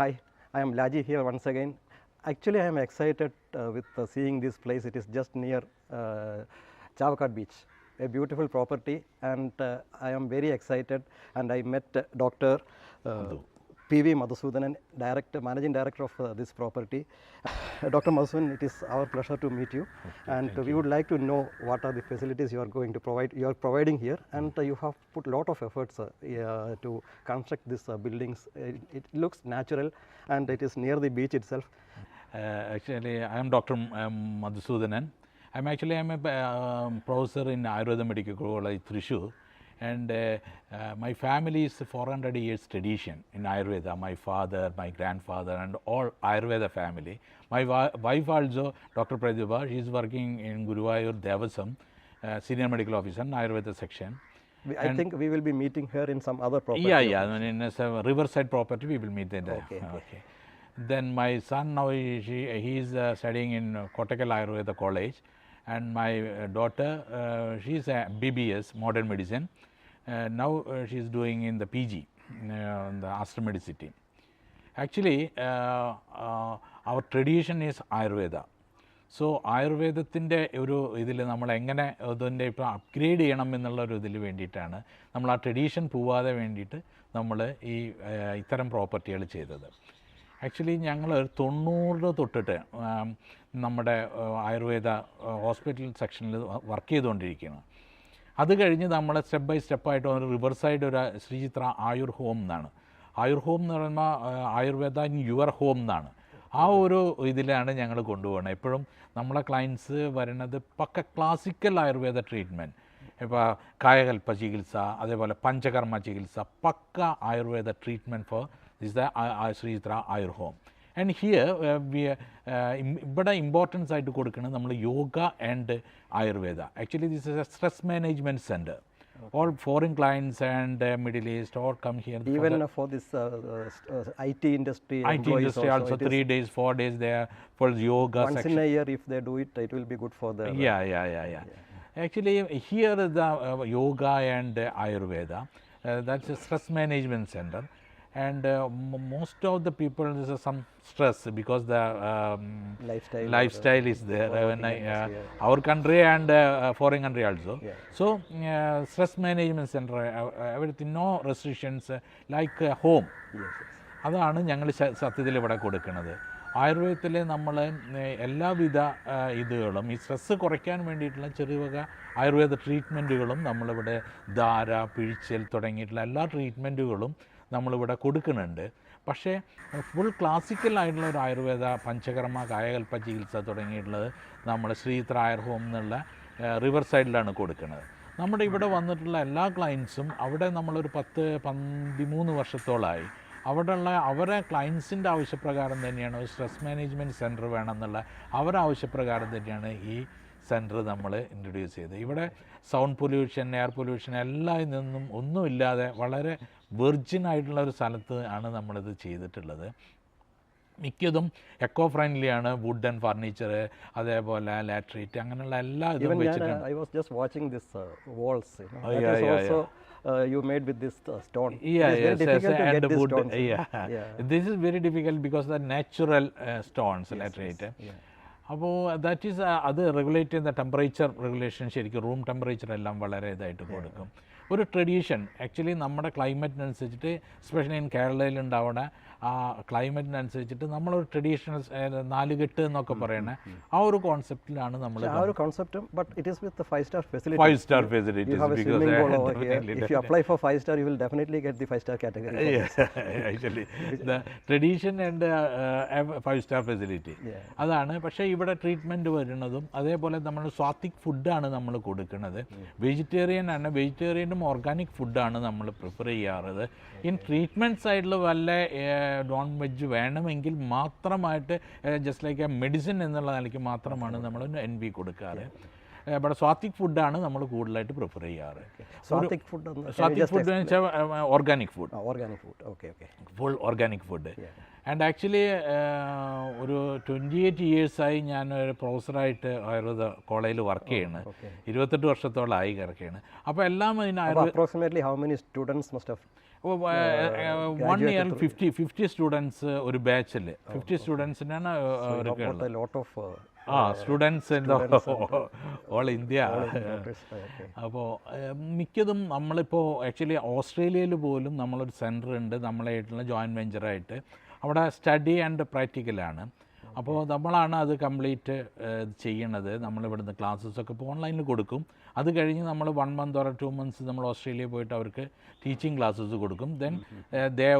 Hi, I am Laji here once again. Actually, I am excited with seeing this place. It is just near Chavakat Beach, a beautiful property, and I am very excited. And I met Dr. P.V. Madhusudanan, Managing Director of this property. Dr. Madhusudanan, it is our pleasure to meet you, and we would like to know what are the facilities you are going to provide. You are providing here, and you have put a lot of efforts to construct these buildings. It looks natural, and it is near the beach itself. Actually, I am Dr. Madhusudanan. I'm a professor in Ayurveda Medical College, Thrissur, and my family is 400 years tradition in Ayurveda. My father, my grandfather, and all Ayurveda family. My wife also, Dr. Pratibha, she is working in Guruvayur Devasam, senior medical officer in Ayurveda section. I think we will be meeting her in some other property. Yeah. In a riverside property, we will meet there. Okay. Then my son now he is studying in Kottakkal Ayurveda College, and my daughter she is a BBS modern medicine. Now she is doing in the PG in the Aster Medicity. Actually, our tradition is Ayurveda. So ആയുർവേദത്തിൻ്റെ ഒരു ഇതിൽ നമ്മൾ എങ്ങനെ അതിൻ്റെ ഇപ്പോൾ upgrade ചെയ്യണം എന്നുള്ളൊരു ഇതിൽ വേണ്ടിയിട്ടാണ് നമ്മൾ ആ ട്രഡീഷൻ പോവാതെ വേണ്ടിയിട്ട് നമ്മൾ ഈ ഇത്തരം പ്രോപ്പർട്ടികൾ ചെയ്തത്. ആക്ച്വലി ഞങ്ങൾ 90 തൊട്ടിട്ട് നമ്മുടെ ആയുർവേദ ഹോസ്പിറ്റൽ സെക്ഷനിൽ വർക്ക് ചെയ്തുകൊണ്ടിരിക്കുകയാണ്. അത് കഴിഞ്ഞ് നമ്മൾ സ്റ്റെപ്പ് ബൈ സ്റ്റെപ്പായിട്ട് ഒരു റിവർ സൈഡ് ഒരു ശ്രീചിത്ര ആയുർ ഹോം എന്നാണ്. ആയുർ ഹോം എന്ന് പറയുമ്പോൾ ആയുർവേദ ഇൻ യുവർ ഹോം എന്നാണ്. ആ ഒരു ഇതിലാണ് ഞങ്ങൾ കൊണ്ടുപോകുന്നത്. എപ്പോഴും നമ്മളെ ക്ലയൻസ് വരുന്നത് പക്ക ക്ലാസിക്കൽ ആയുർവേദ ട്രീറ്റ്മെൻറ്റ്, ഇപ്പോൾ കായകൽപ്പ ചികിത്സ, അതേപോലെ പഞ്ചകർമ്മ ചികിത്സ, പക്ക Ayurveda treatment for this the Sreechitra Ayur home. And here ഇവിടെ ഇമ്പോർട്ടൻസ് ആയിട്ട് കൊടുക്കുന്നത് നമ്മൾ yoga and Ayurveda. Actually this is a stress management centre. All foreign clients and Middle East all come here. Even for this IT industry. IT industry also 3 days, 4 days there for yoga once section. in a year if they do it, it will be good for them. Yeah. Actually here the yoga and Ayurveda, that's a stress management center, and most of the people is some stress because the lifestyle is there when our country and foreign country also. So stress management center, everything, no restrictions, like home. അതാണ് ഞങ്ങൾ സത്യത്തിൽ ഇവിടെ കൊടുക്കുന്നത്. ആയുർവേദത്തിൽ നമ്മൾ എല്ലാവിധ ഇതുകളും ഈ stress കുറയ്ക്കാൻ വേണ്ടിയിട്ടുള്ള ചെറിയ വക ആയുർവേദ ട്രീറ്റ്മെൻറ്റുകളും നമ്മളിവിടെ ധാര, പിഴിച്ചൽ തുടങ്ങിയിട്ടുള്ള എല്ലാ ട്രീറ്റ്മെൻറ്റുകളും നമ്മളിവിടെ കൊടുക്കുന്നുണ്ട്. പക്ഷേ ഫുൾ ക്ലാസിക്കലായിട്ടുള്ള ഒരു ആയുർവേദ പഞ്ചകർമ്മ, കായകൽപ്പ ചികിത്സ തുടങ്ങിയിട്ടുള്ളത് നമ്മൾ ശ്രീചിത്ര ആയുർ ഹോം എന്നുള്ള റിവർ സൈഡിലാണ് കൊടുക്കുന്നത്. നമ്മുടെ ഇവിടെ വന്നിട്ടുള്ള എല്ലാ ക്ലയൻസും അവിടെ നമ്മളൊരു 10-13 വർഷത്തോളമായി അവിടെയുള്ള അവരെ ക്ലയൻസിൻ്റെ ആവശ്യപ്രകാരം തന്നെയാണ് ഒരു സ്ട്രെസ് മാനേജ്മെൻറ്റ് സെൻറ്റർ വേണമെന്നുള്ള അവരുടെ ആവശ്യപ്രകാരം തന്നെയാണ് ഈ സെൻറ്റർ നമ്മൾ ഇൻട്രൊഡ്യൂസ് ചെയ്തത്. ഇവിടെ സൗണ്ട് പൊല്യൂഷൻ, എയർ പൊല്യൂഷൻ എല്ലാം നിന്നും ഒന്നുമില്ലാതെ വളരെ വെർജിൻ ആയിട്ടുള്ള ഒരു സ്ഥലത്ത് ആണ് നമ്മളിത് ചെയ്തിട്ടുള്ളത്. മിക്കതും എക്കോ ഫ്രണ്ട്ലി ആണ്. വുഡ് ആൻഡ് ഫർണിച്ചർ, അതേപോലെ ലാട്രേറ്റ്, അങ്ങനെയുള്ള എല്ലാ ഇതും വെച്ചിട്ടുണ്ട്. I was just watching this walls, you know. That is also you made with this stone. Yes, difficult to and get this wood. stones. This is very difficult because the natural stones, laterite. അപ്പോൾ that is അത് regulate ചെയ്യുന്ന temperature regulation ശരിക്കും room temperature എല്ലാം വളരെ ഇതായിട്ട് കൊടുക്കും. ഒരു tradition actually നമ്മുടെ ക്ലൈമറ്റിനനുസരിച്ചിട്ട്, എസ്പെഷ്യലി ഇൻ കേരളയിൽ ഉണ്ടാവുന്ന ആ ക്ലൈമറ്റിനനുസരിച്ചിട്ട് നമ്മളൊരു ട്രഡീഷണൽ 4 കെട്ട് എന്നൊക്കെ പറയുന്നത് ആ ഒരു കോൺസെപ്റ്റിലാണ് നമ്മൾ. ആ ഒരു കോൺസെപ്റ്റും, but it is with 5-star facility. 5-star facilities. You have a swimming pool over here. If you apply for 5-star, you will definitely get the 5-star category. Actually, the tradition and 5-star facility. അതാണ്. പക്ഷേ ഇവിടെ treatment വരുന്നതും അതേപോലെ നമ്മൾ സ്വാത്തിക് ഫുഡാണ് നമ്മൾ കൊടുക്കുന്നത്. Vegetarian ആണ്. വെജിറ്റേറിയനും ഓർഗാനിക് ഫുഡാണ് നമ്മൾ പ്രിഫർ ചെയ്യാറുള്ളത്. ഇൻ ട്രീറ്റ്മെൻറ്റ് സൈഡിൽ വല്ല നോൺ വെജ് വേണമെങ്കിൽ മാത്രമായിട്ട് ജസ്റ്റ് ലൈക്ക് എ മെഡിസിൻ എന്നുള്ള നിലയ്ക്ക് മാത്രമാണ് നമ്മൾ NV കൊടുക്കാറ്. ഇവിടെ സ്വാത്തിക് ഫുഡാണ് നമ്മൾ കൂടുതലായിട്ട് പ്രിഫർ ചെയ്യാറ്. സ്വാത്തിക് ഫുഡ് എന്ന് വെച്ചാൽ organic food. Full organic food. And actually ഒരു 28 ഇയേഴ്സായി ഞാൻ ഒരു പ്രൊഫസറായിട്ട് ആയുർവേദ കോളേജിൽ വർക്ക് ചെയ്യുന്നത്. 28 വർഷത്തോളമായി വർക്ക് ചെയ്യുന്നത്. അപ്പോൾ എല്ലാം അതിന് approximately how many students must have 1 year 50 students ഒരു ബാച്ചിൽ 50 സ്റ്റുഡൻസിനാണ് അവർക്ക് Got a lot of students എന്താ ഓൾ ഇന്ത്യ. അപ്പോൾ മിക്കതും നമ്മളിപ്പോൾ ആക്ച്വലി ഓസ്ട്രേലിയയിൽ പോലും നമ്മളൊരു സെൻറ്റർ ഉണ്ട് നമ്മളായിട്ടുള്ള ജോയിൻറ്റ് വെഞ്ചറായിട്ട്. അവിടെ സ്റ്റഡി ആൻഡ് പ്രാക്ടിക്കലാണ്. അപ്പോൾ നമ്മളാണ് അത് കംപ്ലീറ്റ് ചെയ്യണത്. നമ്മളിവിടുന്ന് ക്ലാസ്സസൊക്കെ ഇപ്പോൾ ഓൺലൈനിൽ കൊടുക്കും. അത് കഴിഞ്ഞ് നമ്മൾ 1 month or 2 months നമ്മൾ ഓസ്ട്രേലിയയിൽ പോയിട്ട് അവർക്ക് ടീച്ചിങ് ക്ലാസ്സസ് കൊടുക്കും. ദെൻ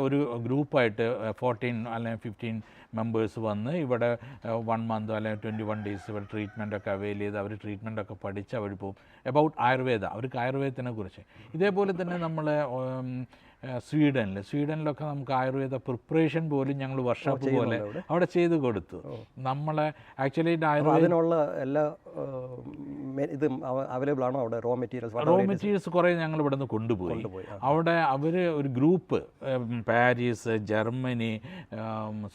ഒരു ഗ്രൂപ്പായിട്ട് 14 അല്ലെങ്കിൽ 15 മെമ്പേഴ്സ് വന്ന് ഇവിടെ 1 month അല്ലെങ്കിൽ 21 days ഇവിടെ ട്രീറ്റ്മെൻറ്റൊക്കെ അവൈൽ ചെയ്ത് അവർ ട്രീറ്റ്മെൻറ്റൊക്കെ പഠിച്ച് അവർ പോകും. അബൌട്ട് ആയുർവേദ, അവർക്ക് ആയുർവേദത്തിനെ കുറിച്ച്. ഇതേപോലെ തന്നെ നമ്മൾ സ്വീഡനിലൊക്കെ നമുക്ക് ആയുർവേദ പ്രിപ്പറേഷൻ പോലും ഞങ്ങൾ വർക്ക്ഷോപ്പ് പോലെ അവിടെ ചെയ്ത് കൊടുത്തു. നമ്മളെ ആക്ച്വലി അതിനുള്ള എല്ലാ ഇതും അവൈലബിൾ ആണോ അവിടെ? റോ മെറ്റീരിയൽസ് കുറേ ഞങ്ങൾ ഇവിടെ നിന്ന് കൊണ്ടുപോയി. അവിടെ അവർ ഒരു group Paris, Germany,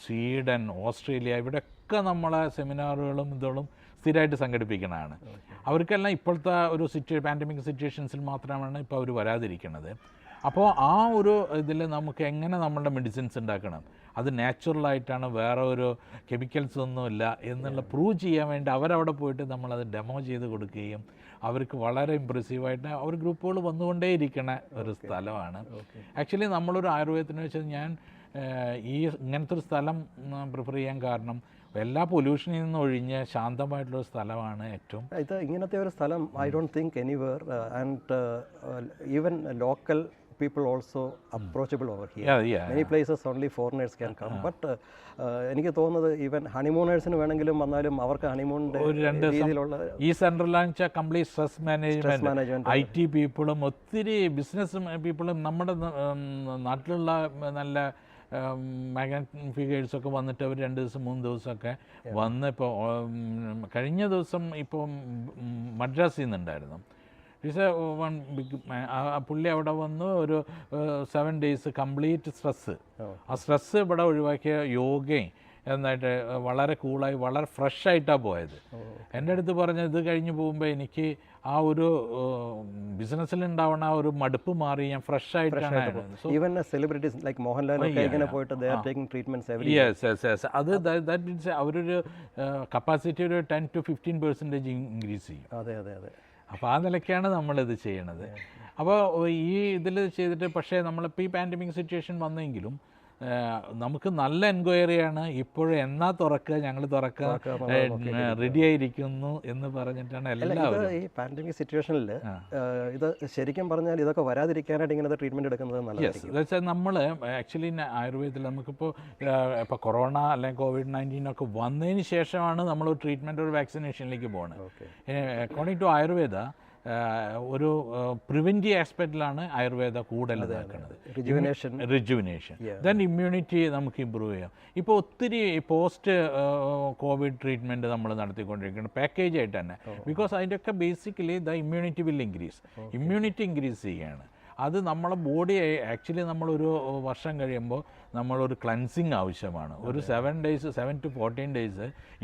Sweden, Australia ഇവിടെയൊക്കെ നമ്മളെ സെമിനാറുകളും ഇതോളും സ്ഥിരമായിട്ട് സംഘടിപ്പിക്കുന്നതാണ്. അവർക്കെല്ലാം ഇപ്പോഴത്തെ ഒരു പാൻഡമിക് സിറ്റുവേഷൻസിൽ മാത്രമാണ് ഇപ്പോൾ അവർ വരാതിരിക്കുന്നത്. അപ്പോൾ ആ ഒരു ഇതിൽ നമുക്ക് എങ്ങനെ നമ്മളുടെ മെഡിസിൻസ് ഉണ്ടാക്കണം, അത് നാച്ചുറലായിട്ടാണ്, വേറെ ഒരു കെമിക്കൽസ് ഒന്നുമില്ല എന്നുള്ള പ്രൂവ് ചെയ്യാൻ വേണ്ടി അവരവിടെ പോയിട്ട് നമ്മളത് ഡെമോ ചെയ്ത് കൊടുക്കുകയും അവർക്ക് വളരെ ഇമ്പ്രസീവായിട്ട് അവർ ഗ്രൂപ്പുകൾ വന്നുകൊണ്ടേയിരിക്കുന്ന ഒരു സ്ഥലമാണ്. ആക്ച്വലി നമ്മളൊരു ആയുർവേദത്തിന് വെച്ചാൽ ഞാൻ ഇങ്ങനത്തെ ഒരു സ്ഥലം പ്രിഫർ ചെയ്യാൻ കാരണം എല്ലാ പൊല്യൂഷനിൽ നിന്ന് ഒഴിഞ്ഞ് ശാന്തമായിട്ടുള്ളൊരു സ്ഥലമാണ് ഏറ്റവും. ഇത് ഇങ്ങനത്തെ ഒരു സ്ഥലം I don't think anywhere and even local people also approachable over here. Many places only foreigners can come, but എനിക്ക് തോന്നുന്നത് ഈവൻ ഹണിമൂണേഴ്സിന് വേണമെങ്കിലും വന്നാലും അവർക്ക് ഹണിമൂണിൻ്റെ രീതിയിലുള്ള ഈ സെൻട്രലാണെന്ന് കംപ്ലീറ്റ് സ്ട്രെസ് മാനേജ്മെൻറ്റ്, IT പീപ്പിളും ഒത്തിരി ബിസിനസ് പീപ്പിളും നമ്മുടെ നാട്ടിലുള്ള നല്ല മാഗ്നറ്റിക് ഫിഗേഴ്സൊക്കെ വന്നിട്ട് അവർ 2 ദിവസം 3 ദിവസമൊക്കെ വന്ന് ഇപ്പോൾ കഴിഞ്ഞ ദിവസം ഇപ്പം മദ്രാസിൽ നിന്നുണ്ടായിരുന്നു. പുള്ളി അവിടെ വന്ന് ഒരു 7 days കംപ്ലീറ്റ് സ്ട്രെസ്സ്, ആ സ്ട്രെസ്സ് ഇവിടെ ഒഴിവാക്കിയ യോഗയും എന്നായിട്ട് വളരെ കൂളായി വളരെ ഫ്രഷായിട്ടാണ് പോയത്. എൻ്റെ അടുത്ത് പറഞ്ഞ ഇത് കഴിഞ്ഞ് പോകുമ്പോൾ എനിക്ക് ആ ഒരു ബിസിനസ്സിലുണ്ടാവുന്ന ആ ഒരു മടുപ്പ് മാറി, ഞാൻ ഫ്രഷായിട്ടാണ്. അത് ദാറ്റ് മീൻസ് അവരൊരു കപ്പാസിറ്റി ഒരു 10 to 15% ഇൻക്രീസ് ചെയ്യും. അപ്പോൾ ആ നിലയ്ക്കാണ് നമ്മളിത് ചെയ്യണത്. അപ്പോൾ ഈ ഇതിൽ ചെയ്തിട്ട് പക്ഷേ നമ്മളിപ്പോൾ ഈ പാൻഡമിക് സിറ്റുവേഷൻ വന്നെങ്കിലും നമുക്ക് നല്ല എൻക്വയറിയാണ്. ഇപ്പോഴും എന്നാ തുറക്കുക, ഞങ്ങൾ തുറക്കുക റെഡി ആയിരിക്കുന്നു എന്ന് പറഞ്ഞിട്ടാണ് എല്ലാവരും. ഈ പാൻഡമിക് സിറ്റുവേഷനിൽ ഇത് ശരിക്കും പറഞ്ഞാൽ ഇതൊക്കെ വരാതിരിക്കാനായിട്ട് ഇങ്ങനത്തെ ട്രീറ്റ്മെൻറ്റ് എടുക്കുന്നത് നല്ലതായിരിക്കും. എന്ന് വെച്ചാൽ നമ്മൾ ആക്ച്വലി ആയുർവേദത്തിൽ നമുക്കിപ്പോൾ ഇപ്പോൾ കൊറോണ അല്ലെങ്കിൽ COVID-19 ഒക്കെ വന്നതിന് ശേഷമാണ് നമ്മൾ ട്രീറ്റ്മെൻറ്റ് ഒരു വാക്സിനേഷനിലേക്ക് പോകുന്നത്. അക്കോർഡിംഗ് ടു ആയുർവേദ ഒരു പ്രിവെൻറ്റീവ് ആസ്പെക്റ്റിലാണ് ആയുർവേദ കൂടുതൽ ഇതാക്കുന്നത്. റിജുവിനേഷൻ, ദെൻ ഇമ്മ്യൂണിറ്റി നമുക്ക് ഇമ്പ്രൂവ് ചെയ്യാം. ഇപ്പോൾ ഒത്തിരി പോസ്റ്റ് കോവിഡ് ട്രീറ്റ്മെൻറ്റ് നമ്മൾ നടത്തിക്കൊണ്ടിരിക്കുന്നത് പാക്കേജ് ആയിട്ട് തന്നെ. ബിക്കോസ് അതിൻ്റെയൊക്കെ basically the immunity will increase. Immunity increase ചെയ്യുകയാണ്. അത് നമ്മളെ ബോഡി ആക്ച്വലി നമ്മളൊരു വർഷം കഴിയുമ്പോൾ നമ്മളൊരു ക്ലൻസിങ് ആവശ്യമാണ്. ഒരു 7 to 14 days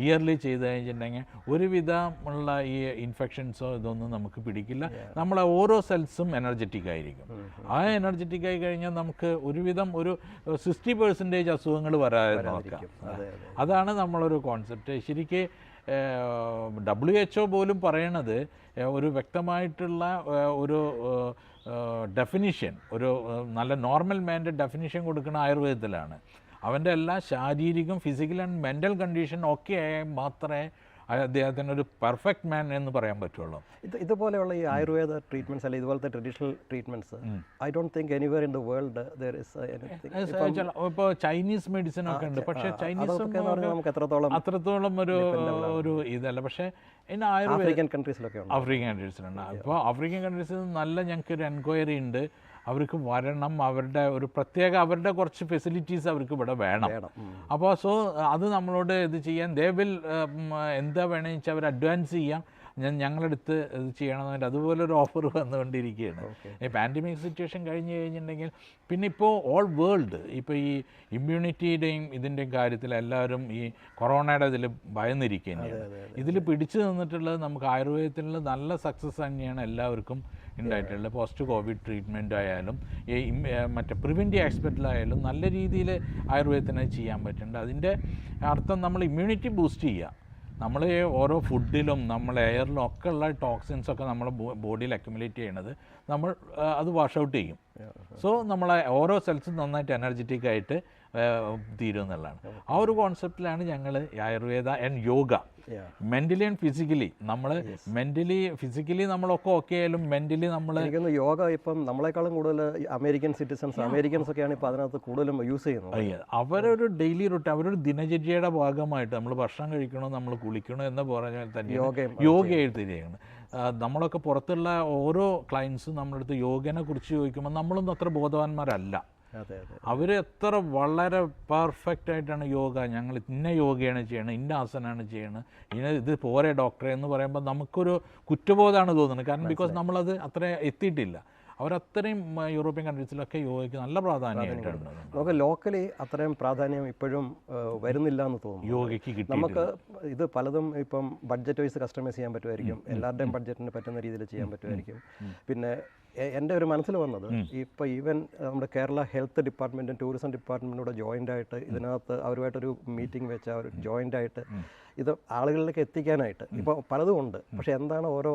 ഇയർലി ചെയ്ത് കഴിഞ്ഞിട്ടുണ്ടെങ്കിൽ ഒരുവിധമുള്ള ഈ ഇൻഫെക്ഷൻസോ ഇതൊന്നും നമുക്ക് പിടിക്കില്ല. നമ്മളെ ഓരോ സെൽസും എനർജറ്റിക് ആയിരിക്കും. ആ എനർജറ്റിക് ആയി കഴിഞ്ഞാൽ നമുക്ക് ഒരുവിധം ഒരു 60% അസുഖങ്ങൾ വരാതെ നോക്കാം. അതാണ് നമ്മളൊരു കോൺസെപ്റ്റ്. ശരിക്ക് WHO പോലും പറയണത് ഒരു വ്യക്തമായിട്ടുള്ള ഒരു ഡെഫിനിഷൻ, ഒരു നല്ല നോർമൽ മാൻ്റെ ഡെഫിനിഷൻ കൊടുക്കുന്ന ആയുർവേദത്തിലാണ്. അവൻ്റെ എല്ലാ ശാരീരികം, ഫിസിക്കൽ ആൻഡ് മെൻ്റൽ കണ്ടീഷൻ ഒക്കെ മാത്രമേ അദ്ദേഹത്തിന് ഒരു പെർഫെക്റ്റ് മാൻ എന്ന് പറയാൻ പറ്റുള്ളൂ. ഇതുപോലെയുള്ള ഈ ആയുർവേദ ട്രീറ്റ്മെൻറ്റ്സ് അല്ലെങ്കിൽ ഇതുപോലത്തെ traditional treatments I don't think anywhere in the world there is anything. ഇപ്പോൾ ചൈനീസ് മെഡിസിൻ ഒക്കെ ഉണ്ട്, പക്ഷേ ചൈനീസ് അത്രത്തോളം ഒരു ഇതല്ല. പക്ഷേ ആഫ്രിക്കൻ കൺട്രീസിലുണ്ട്. ഇപ്പോൾ ആഫ്രിക്കൻ കൺട്രീസിൽ നല്ല ഞങ്ങൾക്കൊരു എൻക്വയറി ഉണ്ട്. അവർക്ക് വരണം, അവരുടെ കുറച്ച് ഫെസിലിറ്റീസ് അവർക്ക് ഇവിടെ വേണം. അപ്പോൾ അത് നമ്മളോട് ഇത് ചെയ്യാൻ ദേ വിൽ എന്താ വേണമെന്ന് വെച്ചാൽ അവർ അഡ്വാൻസ് ചെയ്യാം. ഞങ്ങളടുത്ത് ഇത് ചെയ്യണമെന്നുണ്ട് അതുപോലൊരു ഓഫർ വന്നുകൊണ്ടിരിക്കുകയാണ്. ഈ പാൻഡമിക് സിറ്റുവേഷൻ കഴിഞ്ഞ് കഴിഞ്ഞിട്ടുണ്ടെങ്കിൽ പിന്നെ ഇപ്പോൾ ഓൾ വേൾഡ് ഇപ്പോൾ ഈ ഇമ്മ്യൂണിറ്റിയുടെയും ഇതിൻ്റെയും കാര്യത്തിൽ എല്ലാവരും ഈ കൊറോണയുടെ ഇതിൽ ഭയന്നിരിക്കുകയാണ്. ഇതിൽ പിടിച്ചു നിന്നിട്ടുള്ളത് നമുക്ക് ആയുർവേദത്തിലുള്ള നല്ല സക്സസ് തന്നെയാണ് എല്ലാവർക്കും ഉണ്ടായിട്ടുള്ളത്. പോസ്റ്റ് കോവിഡ് ട്രീറ്റ്മെൻറ്റ് ആയാലും ഈ മറ്റേ പ്രിവെൻറ്റീവ് ആസ്പെക്റ്റിലായാലും നല്ല രീതിയിൽ ആയുർവേദത്തിന് ചെയ്യാൻ പറ്റുന്നുണ്ട്. അതിൻ്റെ അർത്ഥം നമ്മൾ ഇമ്മ്യൂണിറ്റി ബൂസ്റ്റ് ചെയ്യുക. നമ്മൾ ഓരോ ഫുഡിലും നമ്മൾ എയറിലും ഒക്കെ ഉള്ള ടോക്സിൻസൊക്കെ നമ്മുടെ ബോഡിയിൽ അക്യുമുലേറ്റ് ചെയ്യണത് നമ്മൾ അത് വാഷ് ഔട്ട് ചെയ്യും. സോ നമ്മളെ ഓരോ സെൽസും നന്നായിട്ട് എനർജറ്റിക് ആയിട്ട് തീരും എന്നുള്ളതാണ്. ആ ഒരു കോൺസെപ്റ്റിലാണ് ഞങ്ങൾ Ayurveda and yoga mentally and physically നമ്മൾ ഫിസിക്കലി നമ്മളൊക്കെ ഓക്കെ ആയാലും മെൻ്റലി നമ്മൾ യോഗ ഇപ്പം നമ്മളെക്കാളും കൂടുതൽ അമേരിക്കൻസ് ഒക്കെയാണ് ഇപ്പോൾ അതിനകത്ത് കൂടുതലും യൂസ് ചെയ്യുന്നത്. അവരൊരു ഡെയിലി റൂട്ടീൻ അവരൊരു ദിനചര്യയുടെ ഭാഗമായിട്ട് നമ്മൾ ഭക്ഷണം കഴിക്കണോ നമ്മൾ കുളിക്കണോ എന്ന് പറഞ്ഞാൽ തന്നെ യോഗയായിട്ട് തിരിയാണ്. നമ്മളൊക്കെ പുറത്തുള്ള ഓരോ ക്ലയൻസും നമ്മളടുത്ത് യോഗനെ കുറിച്ച് ചോദിക്കുമ്പോൾ നമ്മളൊന്നും അത്ര ബോധവാന്മാരല്ല. അവർ എത്ര വളരെ പെർഫെക്റ്റ് ആയിട്ടാണ് യോഗ, ഞങ്ങൾ ഇന്ന യോഗയാണ് ചെയ്യണത്, ഇന്ന ആസനമാണ് ചെയ്യണത്, ഇത് പോരെ ഡോക്ടറെ എന്ന് പറയുമ്പോൾ നമുക്കൊരു കുറ്റബോധമാണ് തോന്നുന്നത്. കാരണം ബിക്കോസ് നമ്മളത് അത്ര എത്തിയിട്ടില്ല. അവരത്രയും യൂറോപ്യൻ കൺട്രീസിലൊക്കെ യോഗയ്ക്ക് നല്ല പ്രാധാന്യമായിട്ടുണ്ട്. നമുക്ക് ലോക്കലി അത്രയും പ്രാധാന്യം ഇപ്പോഴും വരുന്നില്ല എന്ന് തോന്നുന്നു യോഗയ്ക്ക് കിട്ടി. നമുക്ക് ഇത് പലതും ഇപ്പം ബഡ്ജറ്റ് വൈസ് കസ്റ്റമൈസ് ചെയ്യാൻ പറ്റുമായിരിക്കും, എല്ലാവരുടെയും ബഡ്ജറ്റിന് പറ്റുന്ന രീതിയിൽ ചെയ്യാൻ പറ്റുമായിരിക്കും. പിന്നെ എൻ്റെ ഒരു മനസ്സിൽ വന്നത് ഇപ്പോൾ ഈവൻ നമ്മുടെ കേരള ഹെൽത്ത് ഡിപ്പാർട്ട്മെൻറ്റും ടൂറിസം ഡിപ്പാർട്ട്മെൻറ്റും ജോയിൻ്റ് ആയിട്ട് ഇതിനകത്ത് അവരുമായിട്ടൊരു മീറ്റിംഗ് വെച്ച് അവർ ജോയിൻ്റ് ആയിട്ട് ഇത് ആളുകളിലേക്ക് എത്തിക്കാനായിട്ട് ഇപ്പോൾ പലതും ഉണ്ട്. പക്ഷേ എന്താണ് ഓരോ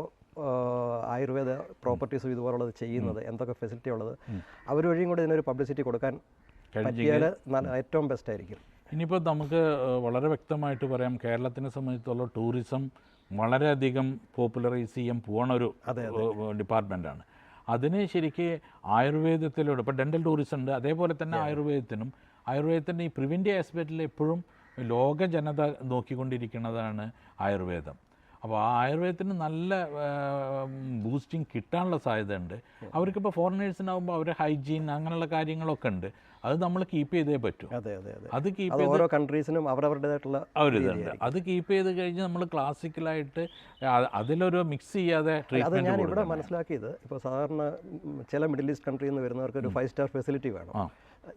ആയുർവേദ പ്രോപ്പർട്ടീസും ഇതുപോലുള്ളത് ചെയ്യുന്നത്, എന്തൊക്കെ ഫെസിലിറ്റി ഉള്ളത്, അവർ വഴിയും കൂടി ഇതിനൊരു പബ്ലിസിറ്റി കൊടുക്കാൻ പറ്റിയാൽ ഏറ്റവും ബെസ്റ്റ് ആയിരിക്കും. ഇനിയിപ്പോൾ നമുക്ക് വളരെ വ്യക്തമായിട്ട് പറയാം, കേരളത്തിനെ സംബന്ധിച്ചുള്ള ടൂറിസം വളരെയധികം പോപ്പുലറൈസ് ചെയ്യാൻ പോകണ ഒരു ഡിപ്പാർട്ട്മെൻറ്റാണ്. അതിന് ശരിക്ക് ആയുർവേദത്തിലൂടെ ഇപ്പോൾ ഡെൻ്റൽ ടൂറിസം ഉണ്ട്, അതേപോലെ തന്നെ ആയുർവേദത്തിൻ്റെ ഈ പ്രിവെൻറ്റീവ് ആസ്പെക്റ്റിൽ എപ്പോഴും ലോക ജനത നോക്കിക്കൊണ്ടിരിക്കുന്നതാണ് ആയുർവേദം. അപ്പോൾ ആ ആയുർവേദത്തിന് നല്ല ബൂസ്റ്റിംഗ് കിട്ടാനുള്ള സാധ്യതയുണ്ട്. അവർക്കിപ്പോൾ ഫോറിനേഴ്സിനാകുമ്പോൾ അവരുടെ ഹൈജീൻ അങ്ങനെയുള്ള കാര്യങ്ങളൊക്കെ ഉണ്ട്, അത് നമ്മൾ കീപ്പ് ചെയ്തേ പറ്റൂ. അത് കീപ്പ് ചെയ്ത് ഓരോ കൺട്രീസിനും അവരവരുടേതായിട്ടുള്ള അവരിതുണ്ട്. അത് കീപ്പ് ചെയ്ത് കഴിഞ്ഞ് നമ്മൾ ക്ലാസിക്കലായിട്ട് അതിലൊരു മിക്സ് ചെയ്യാതെ ട്രീറ്റ്മെൻറ്റ്. ഞാൻ ഇവിടെ മനസ്സിലാക്കിയത് ഇപ്പോൾ സാധാരണ ചില മിഡിൽ ഈസ്റ്റ് കൺട്രിയിൽ നിന്ന് വരുന്നവർക്ക് ഒരു 5 സ്റ്റാർ ഫെസിലിറ്റി വേണം.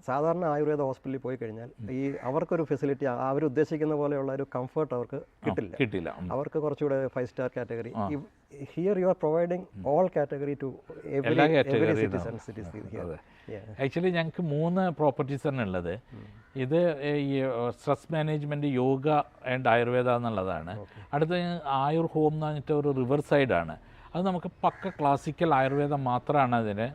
സാധാരണ ആയുർവേദ ഹോസ്പിറ്റലിൽ പോയി കഴിഞ്ഞാൽ ഈ അവർക്കൊരു ഫെസിലിറ്റി അവർ ഉദ്ദേശിക്കുന്ന പോലെയുള്ള ഒരു കംഫർട്ട് അവർക്ക് കിട്ടില്ല. അവർക്ക് കുറച്ചുകൂടെ 5 star category. Here you are providing all category two every citizen. Actually ഞങ്ങൾക്ക് 3 പ്രോപ്പർട്ടീസാണ് ഉള്ളത്. ഇത് ഈ stress management, yoga and Ayurveda എന്നുള്ളതാണ്. അടുത്ത ആയുർ ഹോം എന്ന് പറഞ്ഞിട്ട് ഒരു റിവർ സൈഡാണ്. അത് നമുക്ക് പക്ക ക്ലാസിക്കൽ ആയുർവേദം മാത്രമാണ് അതിന്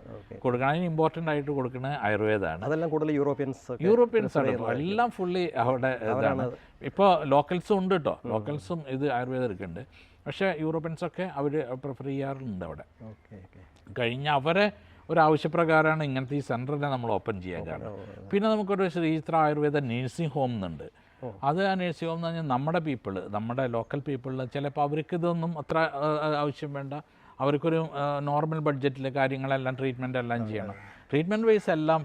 കൊടുക്കണം. അതിന് ഇമ്പോർട്ടൻ്റ് ആയിട്ട് കൊടുക്കുന്നത് ആയുർവേദമാണ്. അതെല്ലാം കൂടുതൽ യൂറോപ്യൻസ് ആണ് എല്ലാം ഫുള്ളി അവിടെ ഇതാണ്. ഇപ്പോൾ ലോക്കൽസും ഉണ്ട് കേട്ടോ, ലോക്കൽസും ഇത് ആയുർവേദം എടുക്കുന്നുണ്ട്. പക്ഷേ യൂറോപ്യൻസൊക്കെ അവർ പ്രിഫർ ചെയ്യാറുണ്ട് അവിടെ. കഴിഞ്ഞ അവരെ ഒരു ആവശ്യപ്രകാരമാണ് ഇങ്ങനത്തെ ഈ സെൻറ്ററിനെ നമ്മൾ ഓപ്പൺ ചെയ്യാൻ കാരണം. പിന്നെ നമുക്കൊരു ശ്രീചിത്ര ആയുർവേദ നേഴ്സിംഗ് ഹോം എന്നുണ്ട്. അത് ആ നേഴ്സിംഗ് ഹോം എന്ന് പറഞ്ഞാൽ നമ്മുടെ ലോക്കൽ പീപ്പിളിൽ ചിലപ്പോൾ അവർക്ക് ഇതൊന്നും അത്ര ആവശ്യം വേണ്ട, അവർക്കൊരു നോർമൽ ബഡ്ജറ്റിൽ കാര്യങ്ങളെല്ലാം ട്രീറ്റ്മെൻറ്റ് എല്ലാം ചെയ്യണം. ട്രീറ്റ്മെൻറ്റ് വൈസ് എല്ലാം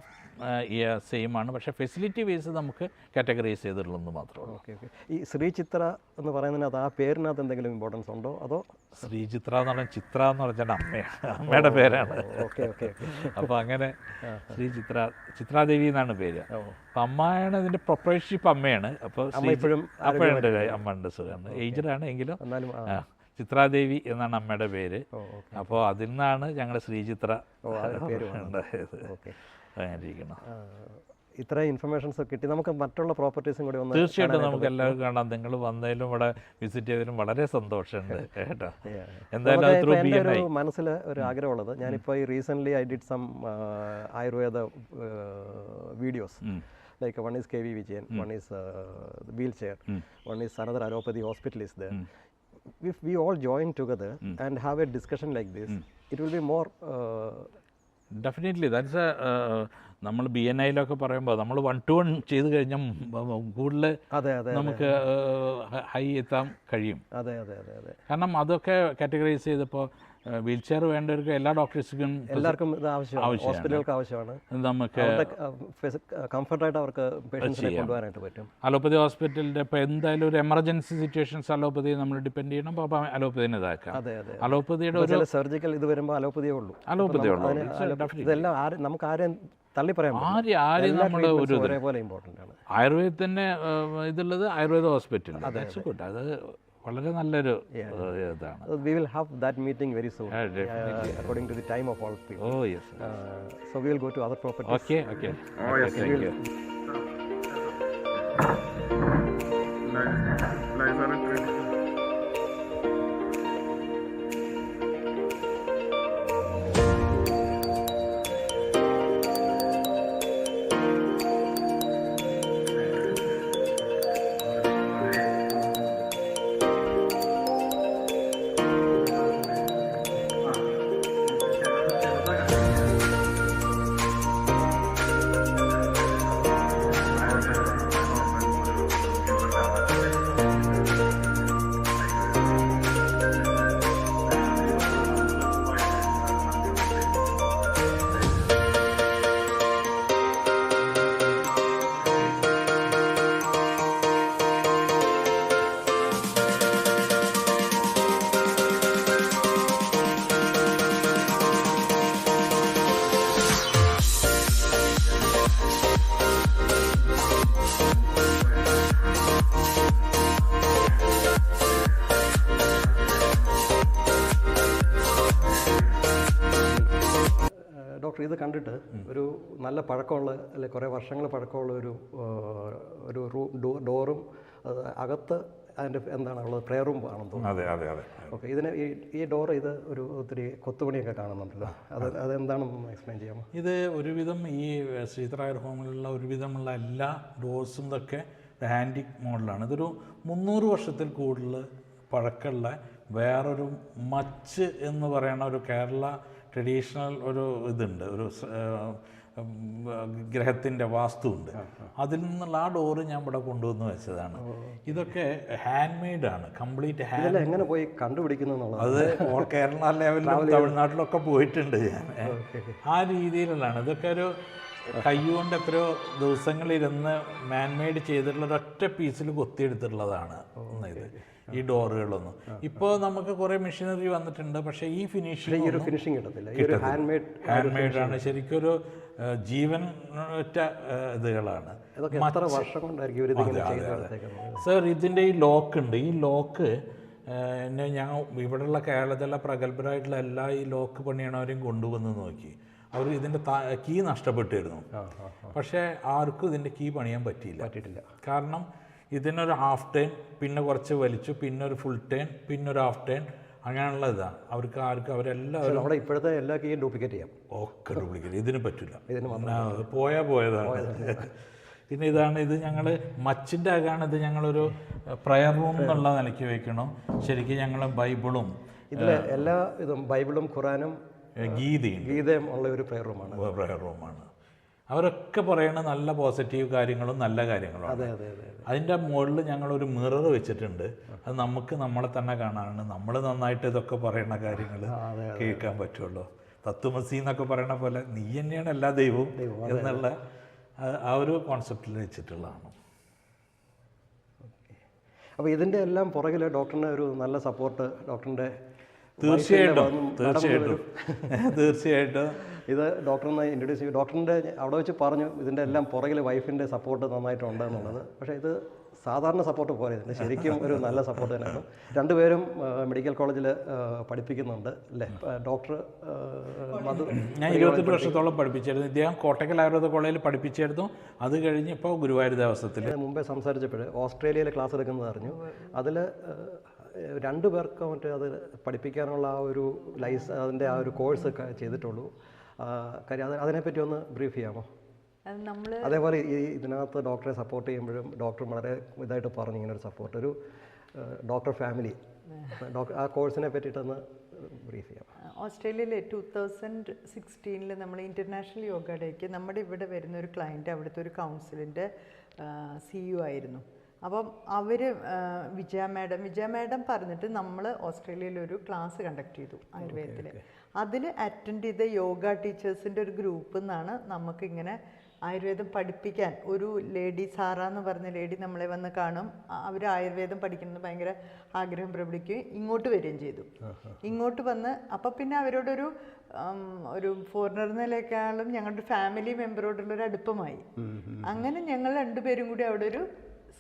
സെയിം ആണ്, പക്ഷേ ഫെസിലിറ്റി വൈസ് നമുക്ക് കാറ്റഗറൈസ് ചെയ്തിട്ടുള്ളതെന്ന് മാത്രമേ. ഈ ശ്രീചിത്ര എന്ന് പറയുന്നതിനകത്ത് ആ പേരിനകത്ത് എന്തെങ്കിലും ഇമ്പോർട്ടൻസ് ഉണ്ടോ? അതോ ശ്രീചിത്ര എന്ന് പറഞ്ഞാൽ ചിത്ര എന്ന് പറഞ്ഞാൽ അമ്മയുടെ പേരാണ്. അപ്പോൾ അങ്ങനെ ചിത്രാദേവി എന്നാണ് പേര്. അപ്പം അമ്മയാണ് ഇതിൻ്റെ പ്രൊപ്പറേറ്റർഷിപ്പ് അമ്മയാണ്. അപ്പോൾ അപ്പോഴുണ്ട് അമ്മ ഉണ്ട്, സുഖമാണ്, ഏജ്ഡാണ് എങ്കിലും ചിത്രാദേവി എന്നാണ് അമ്മയുടെ പേര്. അപ്പോൾ അതിൽ നിന്നാണ് ഞങ്ങൾ ശ്രീചിത്ര ഉണ്ടായത്. അങ്ങനെ ഇത്ര ഇൻഫർമേഷൻസ് കിട്ടി. നമുക്ക് മറ്റുള്ള പ്രോപ്പർട്ടീസും കൂടി ഒന്ന് തീർച്ചയായിട്ടും നമുക്ക് എല്ലാവർക്കും കാണാം. നിങ്ങൾ വന്നതിലും ഇവിടെ വിസിറ്റ് ചെയ്തതിലും വളരെ സന്തോഷമുണ്ട് കേട്ടോ. എന്തായാലും എൻ്റെ ഒരു മനസ്സിൽ ഒരു ആഗ്രഹമുള്ളത്, ഞാനിപ്പോൾ ഈ recently I did some Ayurveda videos. Like one is KV Vijayan, one is wheelchair, one is another allopathy hospital is there. If we all join together and have a discussion like this, it will be more definitely. That's നമ്മൾ BNIയിലൊക്കെ പറയുമ്പോൾ നമ്മൾ 1-to-1 ചെയ്ത് കഴിഞ്ഞാൽ കൂടുതൽ നമുക്ക് high എത്താൻ കഴിയും. കാരണം അതൊക്കെ കാറ്റഗറൈസ് ചെയ്തപ്പോൾ വീൽ ചെയർ വേണ്ടവർക്ക് എല്ലാ ഡോക്ടേഴ്സിനും എല്ലാവർക്കും ഇത് ആവശ്യമാണ്, ഹോസ്പിറ്റലുകൾക്ക് ആവശ്യമാണ്. നമുക്ക് കംഫർട്ടായിട്ട് അവർക്ക് പേഷ്യൻസിനെ കൊണ്ടുപോകാനായിട്ട് പറ്റും. അലോപ്പതി ഹോസ്പിറ്റലിൻ്റെ ഇപ്പോൾ എന്തായാലും ഒരു എമർജൻസി സിറ്റുവേഷൻസ് അലോപ്പതിയെ നമ്മൾ ഡിപ്പെൻഡ് ചെയ്യണം, അപ്പോൾ അലോപ്പതിനെ ഇതാക്കാം. അതെ അതെ, അലോപ്പതിയുടെ ഒരു സർജിക്കൽ ഇത് വരുമ്പോൾ അലോപ്പതിയേ ഉള്ളൂ. ഇതെല്ലാം നമുക്ക് ആരെയും തള്ളി പറയാൻ ആരും നമ്മൾ ഒരു ഒരേപോലെ ഇമ്പോർട്ടൻ്റ് ആണ്. ആയുർവേദത്തിൻ്റെ ഇതുള്ളത് ആയുർവേദ ഹോസ്പിറ്റൽ, അത് വളരെ നല്ലൊരു ഇതാണ്. We will have that meeting very soon, according to the time of all people. Oh yes. So we will go to other properties. Okay. Oh yes, Thank you. Lies are great. Doctor ഇത് കണ്ടിട്ട് ഒരു നല്ല പഴക്കമുള്ള അല്ലെ കുറേ വർഷങ്ങൾ പഴക്കമുള്ള ഒരു ഡോറും അകത്ത് അതിൻ്റെ എന്താണ് ഉള്ളത്, പ്രയർ റൂം ആണെന്ന് തോന്നുന്നു. അതെ അതെ അതെ. ഓക്കെ, ഇതിന് ഈ ഡോർ ഇത് ഒരു ഒത്തിരി കൊത്തുപണിയൊക്കെ കാണുന്നുണ്ടല്ലോ, അതെന്താണെന്ന് എക്സ്പ്ലെയിൻ ചെയ്യാമോ? ഇത് ഒരുവിധം ഈ ശ്രീധരായർ ഹോമിലുള്ള ഒരുവിധമുള്ള എല്ലാ ഡോർസും ഇതൊക്കെ ആൻറ്റിക് മോഡലാണ്. ഇതൊരു 300 വർഷത്തിൽ കൂടുതൽ പഴക്കമുള്ള വേറൊരു മച്ച് എന്ന് പറയുന്ന ഒരു കേരള ട്രഡീഷണൽ ഒരു ഇതുണ്ട്, ഒരു ഗ്രഹത്തിൻ്റെ വാസ്തുണ്ട്. അതിൽ നിന്നുള്ള ആ ഡോറ് ഞാൻ ഇവിടെ കൊണ്ടുവന്ന് വെച്ചതാണ്. ഇതൊക്കെ ഹാൻഡ് മെയ്ഡാണ്, കംപ്ലീറ്റ് ഹാൻഡ്. എങ്ങനെ പോയി കണ്ടുപിടിക്കുന്നു? അത് ഓൾ കേരള ലെവലിലും തമിഴ്നാട്ടിലൊക്കെ പോയിട്ടുണ്ട് ഞാൻ. ആ രീതിയിലുള്ളതാണ്. ഇതൊക്കെ ഒരു കൈകൊണ്ട് എത്രയോ ദിവസങ്ങളിരുന്ന് മാൻമെയ്ഡ് ചെയ്തിട്ടുള്ള ഒരൊറ്റ പീസിൽ കൊത്തിയെടുത്തിട്ടുള്ളതാണ് ഇത്, ഈ ഡോറുകളൊന്നും. ഇപ്പോൾ നമുക്ക് കുറേ മെഷീനറി വന്നിട്ടുണ്ട്, പക്ഷേ ഈ ഫിനിഷിംഗ് കിട്ടത്തില്ല. ഹാൻഡ് മെയ്ഡാണ്, ശരിക്കും ഒരു ജീവൻ ഒറ്റ ഇതുകളാണ്. സർ, ഇതിൻ്റെ ഈ ലോക്ക് ഉണ്ട്. ഈ ലോക്ക് ഞാൻ ഇവിടെയുള്ള കേരളത്തിലെ പ്രഗത്ഭരായിട്ടുള്ള എല്ലാ ഈ ലോക്ക് പണിയണവരെയും കൊണ്ടുവന്ന് നോക്കി. അവർ ഇതിൻ്റെ കീ നഷ്ടപ്പെട്ടിരുന്നു, പക്ഷേ ആർക്കും ഇതിൻ്റെ കീ പണിയാൻ പറ്റിയിട്ടില്ല. കാരണം ഇതിനൊരു ഹാഫ് ടേൺ, പിന്നെ കുറച്ച് വലിച്ചു, പിന്നെ ഒരു ഫുൾ ടേൺ, പിന്നെ ഒരു ഹാഫ് ടേൺ, അങ്ങനെയുള്ള ഇതാണ്. ആർക്കും അവരെല്ലാവരും അവിടെ ഇപ്പോഴത്തെ എല്ലാ കീയും ഡ്യൂപ്ലിക്കേറ്റ് ചെയ്യാം. ഒക്കെ ഡ്യൂപ്ലിക്കേറ്റ്, ഇതിന് പറ്റില്ല, പോയതാണ്. പിന്നെ ഇതാണ്, ഇത് ഞങ്ങൾ മച്ചിൻ്റെ അകാണ്. ഇത് ഞങ്ങളൊരു പ്രയർ റൂം എന്നുള്ള നിലയ്ക്ക് വെക്കണം. ശരിക്കും ഞങ്ങൾ ബൈബിളും ഇതിൽ എല്ലാ ഇതും ബൈബിളും ഖുറാനും ഗീതയും ഉള്ള ഒരു പ്രയർ റൂമാണ്. അവരൊക്കെ പറയുന്ന നല്ല പോസിറ്റീവ് കാര്യങ്ങളും നല്ല കാര്യങ്ങളുമാണ്. അതിൻ്റെ മുകളിൽ ഞങ്ങളൊരു മിറർ വെച്ചിട്ടുണ്ട്. അത് നമുക്ക് നമ്മളെ തന്നെ കാണാനാണ്. നമ്മൾ നന്നായിട്ട് ഇതൊക്കെ പറയുന്ന കാര്യങ്ങൾ കേൾക്കാൻ പറ്റുള്ളൂ. തത്വമസി എന്നൊക്കെ പറയുന്ന പോലെ നീ തന്നെയാണ് എല്ലാ ദൈവവും എന്നുള്ള ആ ഒരു കോൺസെപ്റ്റിൽ വെച്ചിട്ടുള്ളതാണ്. അപ്പോൾ ഇതിൻ്റെ എല്ലാം പുറകിൽ ഡോക്ടറിന് ഒരു നല്ല സപ്പോർട്ട്, ഡോക്ടറിൻ്റെ തീർച്ചയായിട്ടും ഇത് ഡോക്ടറിനെ ഇൻട്രൊഡ്യൂസ് ചെയ്യും. ഡോക്ടറിൻ്റെ അവിടെ വെച്ച് പറഞ്ഞു ഇതിൻ്റെ എല്ലാം പുറകിൽ വൈഫിൻ്റെ സപ്പോർട്ട് നന്നായിട്ടുണ്ട് എന്നുള്ളത്. പക്ഷേ ഇത് സാധാരണ സപ്പോർട്ട് പോലെ ഇതിൻ്റെ ശരിക്കും ഒരു നല്ല സപ്പോർട്ട് തന്നെയാണ്. രണ്ടുപേരും മെഡിക്കൽ കോളേജിൽ പഠിപ്പിക്കുന്നുണ്ട് അല്ലേ? ഡോക്ടർ ഞാൻ 28 വർഷത്തോളം പഠിപ്പിച്ചായിരുന്നു. ഇദ്ദേഹം കോട്ടക്കൽ ആയുർവേദ കോളേജിൽ പഠിപ്പിച്ചായിരുന്നു. അത് കഴിഞ്ഞ് ഇപ്പോൾ ഗുരുവായൂർ ദേവസ്ഥത്തിൽ. മുമ്പേ സംസാരിച്ചപ്പോൾ ഓസ്ട്രേലിയയിൽ ക്ലാസ് എടുക്കുന്നത് അറിഞ്ഞു. അതിൽ 2 പേർക്ക് മറ്റേ അത് പഠിപ്പിക്കാനുള്ള ആ ഒരു അതിൻ്റെ ആ ഒരു കോഴ്സ് ചെയ്തിട്ടുള്ളൂ. കാര്യം അതിനെപ്പറ്റി ഒന്ന് ബ്രീഫ് ചെയ്യാമോ? അതേപോലെ ഇതിനകത്ത് ഡോക്ടറെ സപ്പോർട്ട് ചെയ്യുമ്പോഴും ഡോക്ടർ വളരെ ഇതായിട്ട് പറഞ്ഞു ഇങ്ങനെ ഒരു സപ്പോർട്ട്, ഒരു ഡോക്ടർ ഫാമിലി, ആ കോഴ്സിനെ പറ്റിയിട്ടൊന്ന് ബ്രീഫ് ചെയ്യാം. ഓസ്ട്രേലിയയിൽ 2016 നമ്മൾ ഇൻ്റർനാഷണൽ യോഗ ഡേക്ക് നമ്മുടെ ഇവിടെ വരുന്ന ഒരു ക്ലയൻറ്റ് അവിടുത്തെ ഒരു കൗൺസിലിൻ്റെ CEO ആയിരുന്നു. അപ്പം അവർ വിജയ മാഡം പറഞ്ഞിട്ട് നമ്മൾ ഓസ്ട്രേലിയയിലൊരു ക്ലാസ് കണ്ടക്ട് ചെയ്തു ആയുർവേദത്തിൽ. അതിൽ അറ്റൻഡ് ചെയ്ത യോഗ ടീച്ചേഴ്സിൻ്റെ ഒരു ഗ്രൂപ്പിൽ നിന്നാണ് നമുക്കിങ്ങനെ ആയുർവേദം പഠിപ്പിക്കാൻ ഒരു ലേഡി സാറ എന്ന് പറഞ്ഞ ലേഡി നമ്മളെ വന്ന് കാണും. അവർ ആയുർവേദം പഠിക്കുന്നത് ഭയങ്കര ആഗ്രഹം പ്രകടിപ്പിക്കുകയും ഇങ്ങോട്ട് വരികയും ചെയ്തു. ഇങ്ങോട്ട് വന്ന് അപ്പം പിന്നെ അവരോടൊരു ഒരു ഫോറിനർ നിലയേക്കാളും ഞങ്ങളുടെ ഫാമിലി മെമ്പറോടുള്ളൊരു അടുപ്പമായി. അങ്ങനെ ഞങ്ങൾ രണ്ടുപേരും കൂടി അവിടെ ഒരു